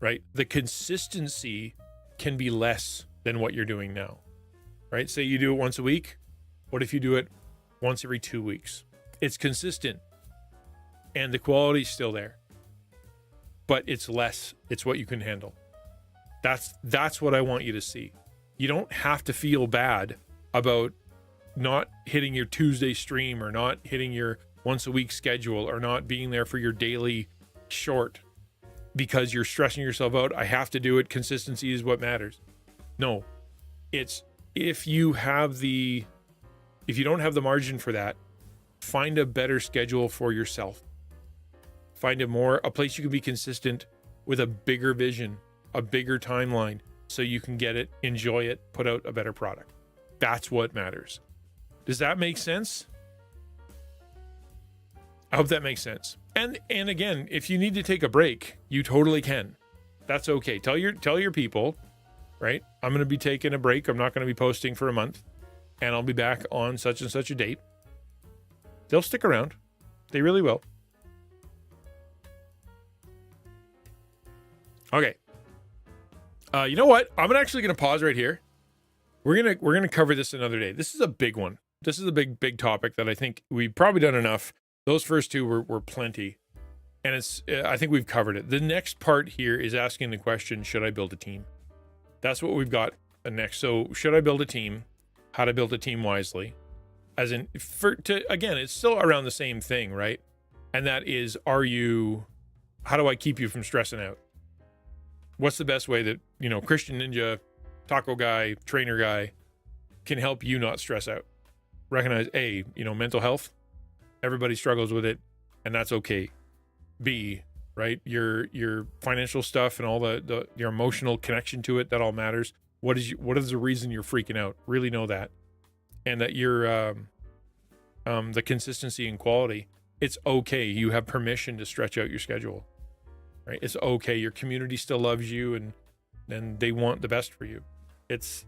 Right? The consistency can be less than what you're doing now, right? Say you do it once a week. What if you do it once every 2 weeks? It's consistent and the quality's still there, but it's less. It's what you can handle. That's what I want you to see. You don't have to feel bad about not hitting your Tuesday stream, or not hitting your once a week schedule, or not being there for your daily short, because you're stressing yourself out. I have to do it. Consistency is what matters. No, it's if you don't have the margin for that, find a better schedule for yourself. Find a place you can be consistent with a bigger vision, a bigger timeline, so you can get it, enjoy it, put out a better product. That's what matters. Does that make sense? I hope that makes sense. And again, if you need to take a break, you totally can. That's okay. Tell your people, right? I'm going to be taking a break. I'm not going to be posting for a month, and I'll be back on such and such a date. They'll stick around. They really will. Okay. You know what? I'm actually going to pause right here. We're going to cover this another day. This is a big one. This is a big topic that I think we've probably done enough. Those first two were plenty, and I think we've covered it. The next part here is asking the question, should I build a team? That's what we've got next. So should I build a team? How to build a team wisely? Again, it's still around the same thing, right? And that is, how do I keep you from stressing out? What's the best way that, XtianNinja, taco guy, trainer guy can help you not stress out? Recognize A, mental health. Everybody struggles with it, and that's okay. B, right? Your financial stuff and all your emotional connection to it, that all matters. What is the reason you're freaking out? Really know that. And that you're the consistency and quality. It's okay. You have permission to stretch out your schedule. Right? It's okay. Your community still loves you, and they want the best for you. It's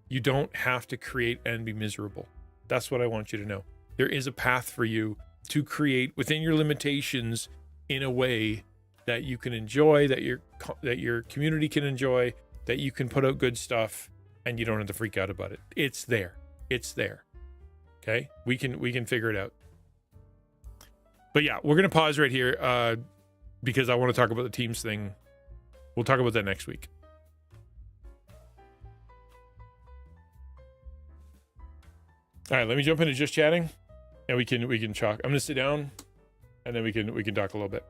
you don't have to create and be miserable. That's what I want you to know. There is a path for you to create within your limitations in a way that you can enjoy, that your community can enjoy, that you can put out good stuff and you don't have to freak out about it. It's there. Okay, we can figure it out. But yeah, we're gonna pause right here because I want to talk about the Teams thing. We'll talk about that next week. All right, let me jump into just chatting, and we can talk. I'm gonna sit down, and then we can talk a little bit.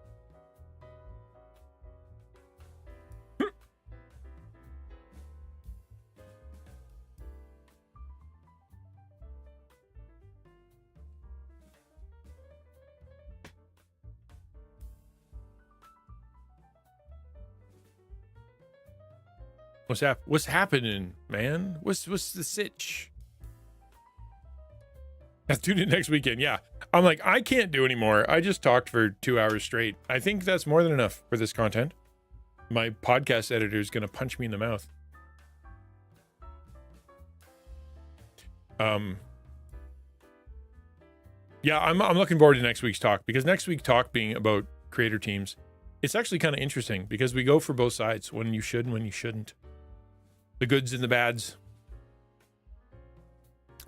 What's happening, man? What's the sitch? Tune in next weekend. Yeah, I'm like, I can't do anymore. I just talked for 2 hours straight. I think that's more than enough for this content. My podcast editor is gonna punch me in the mouth. Yeah, I'm looking forward to next week's talk, because next week's talk being about creator teams, it's actually kind of interesting because we go for both sides, when you should and when you shouldn't. The goods and the bads.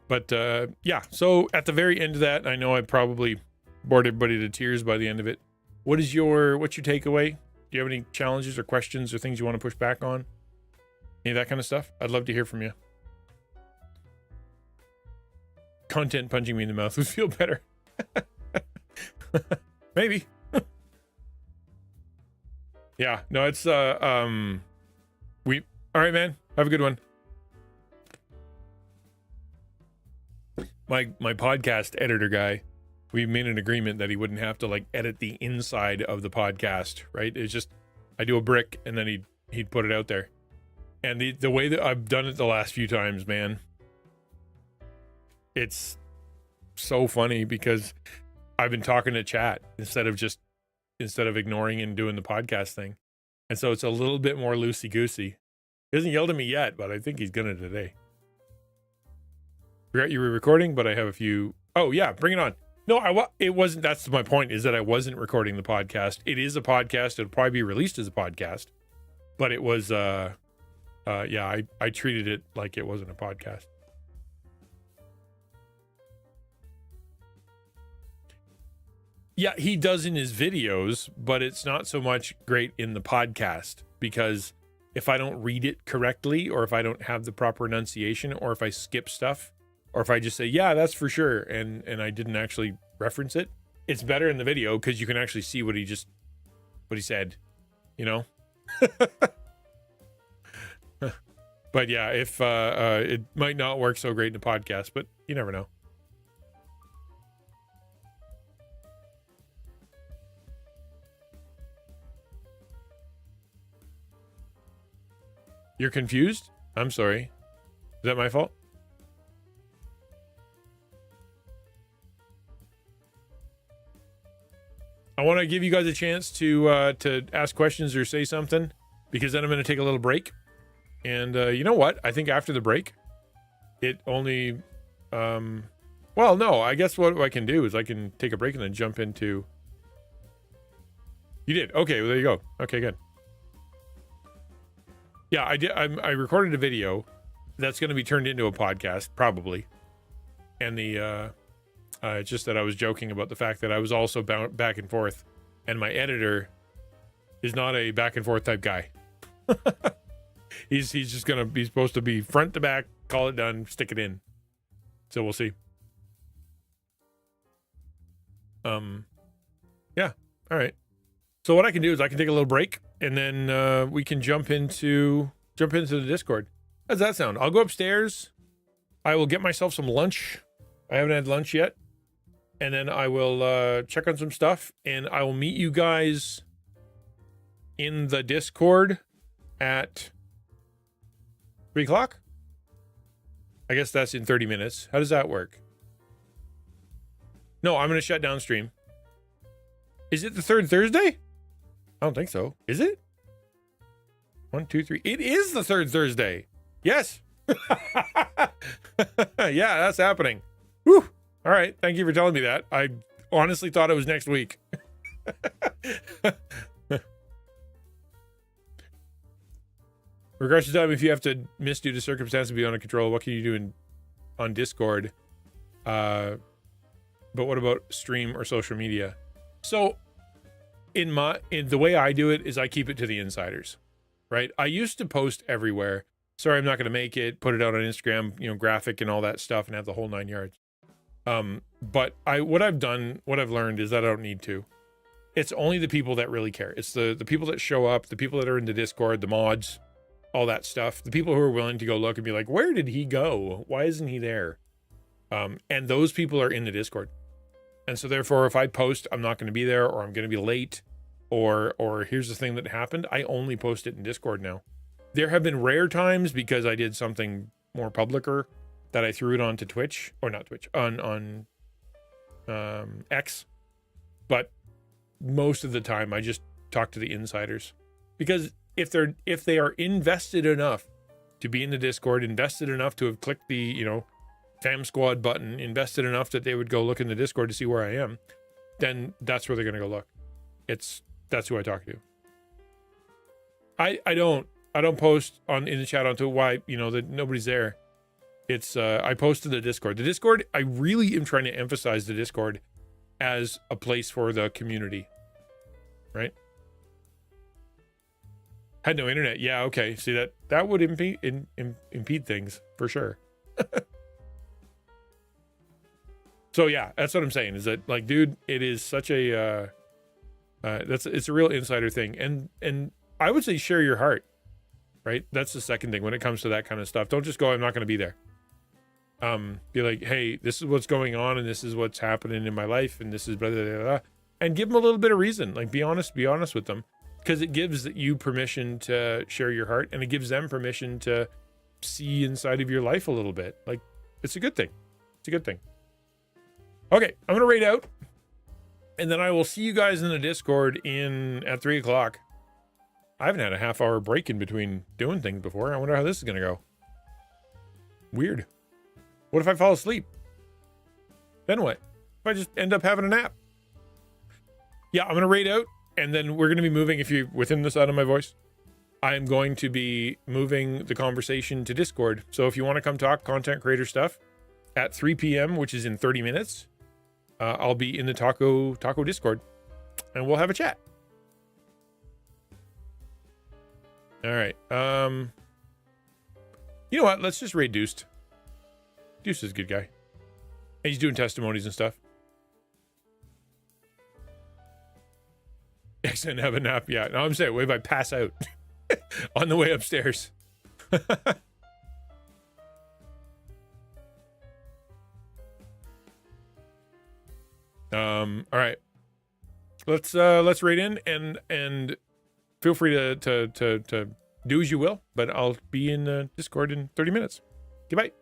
But yeah, so at the very end of that, I know I probably bored everybody to tears by the end of it. What's your takeaway? Do you have any challenges or questions or things you want to push back on? Any of that kind of stuff? I'd love to hear from you. Content punching me in the mouth would feel better. Maybe. Yeah, no, it's all right, man. Have a good one. My podcast editor guy, we made an agreement that he wouldn't have to like edit the inside of the podcast, right? It's just I do a brick and then he'd put it out there. And the way that I've done it the last few times, man, it's so funny because I've been talking to chat instead of ignoring and doing the podcast thing. And so it's a little bit more loosey-goosey. He hasn't yelled at me yet, but I think he's gonna today. Forgot you were recording, but I have a few. Oh yeah, bring it on. No, it wasn't. That's my point, is that I wasn't recording the podcast. It is a podcast. It'll probably be released as a podcast, but it was yeah, I treated it like it wasn't a podcast. Yeah, he does in his videos, but it's not so much great in the podcast, because if I don't read it correctly, or if I don't have the proper enunciation, or if I skip stuff, or if I just say, yeah, that's for sure, and I didn't actually reference it, it's better in the video because you can actually see what he said, you know? But yeah, if it might not work so great in the podcast, but you never know. You're confused? I'm sorry. Is that my fault? I want to give you guys a chance to ask questions or say something, because then I'm going to take a little break. And you know what? I think after the break, it only... well, no, I guess what I can do is I can take a break and then jump into... You did? Okay, well, there you go. Okay, good. Yeah, I did. I recorded a video that's going to be turned into a podcast, probably. And it's just that I was joking about the fact that I was also back and forth, and my editor is not a back and forth type guy. he's just going to be supposed to be front to back, call it done, stick it in. So we'll see. Yeah. All right. So what I can do is I can take a little break, and then we can jump into the Discord. How does that sound? I'll go upstairs. I will get myself some lunch. I haven't had lunch yet. And then I will check on some stuff, and I will meet you guys in the Discord at 3 o'clock. I guess that's in 30 minutes. How does that work? No, I'm going to shut down stream. Is it the third Thursday? I don't think so. Is it? 1, 2, 3. It is the third Thursday. Yes. Yeah, that's happening. Whew. All right. Thank you for telling me that. I honestly thought it was next week. Regards to time, if you have to miss due to circumstances beyond control, what can you do on Discord? But what about stream or social media? So in the way I do it is I keep it to the insiders, right? I used to post everywhere. Sorry, I'm not going to make it, put it out on Instagram, graphic and all that stuff and have the whole 9 yards. But what I've learned is that I don't need to. It's only the people that really care. It's the people that show up, the people that are in the Discord, the mods, all that stuff. The people who are willing to go look and be like, where did he go? Why isn't he there? And those people are in the Discord. And so therefore, if I post, I'm not going to be there, or I'm going to be late, or here's the thing that happened, I only post it in Discord now. There have been rare times because I did something more publicer that I threw it onto Twitch, or not Twitch, on X. But most of the time I just talk to the insiders, because if they are invested enough to be in the Discord, invested enough to have clicked the, fam squad button, invested enough that they would go look in the Discord to see where I am, then that's where they're going to go look. That's who I talk to. I don't post in the chat onto why, that nobody's there. It's I post to the Discord. The Discord, I really am trying to emphasize the Discord as a place for the community, right? Had no internet. Yeah, okay. See, that would impede things for sure. So yeah, that's what I'm saying, is that, like, dude, it is such a it's a real insider thing. And I would say share your heart, right? That's the second thing when it comes to that kind of stuff. Don't just go, I'm not going to be there. Be like, hey, this is what's going on, and this is what's happening in my life, and this is blah, blah, blah, blah. And give them a little bit of reason. Like, be honest with them, because it gives you permission to share your heart, and it gives them permission to see inside of your life a little bit. Like, it's a good thing. It's a good thing. Okay, I'm gonna raid out, and then I will see you guys in the Discord at 3 o'clock. I haven't had a half-hour break in between doing things before. I wonder how this is gonna go. Weird. What if I fall asleep? Then what? If I just end up having a nap? Yeah, I'm gonna raid out, and then we're gonna be moving. If you're within the sound of my voice, I am going to be moving the conversation to Discord. So if you want to come talk content creator stuff at 3 p.m., which is in 30 minutes, I'll be in the Taco Discord, and we'll have a chat. All right. You know what? Let's just raid Deuced. Deuce is a good guy. And he's doing testimonies and stuff. Excellent. Have a nap. Yeah. No, I'm saying, what if I pass out on the way upstairs? All right. Let's raid in, and feel free to do as you will, but I'll be in Discord in 30 minutes. Goodbye.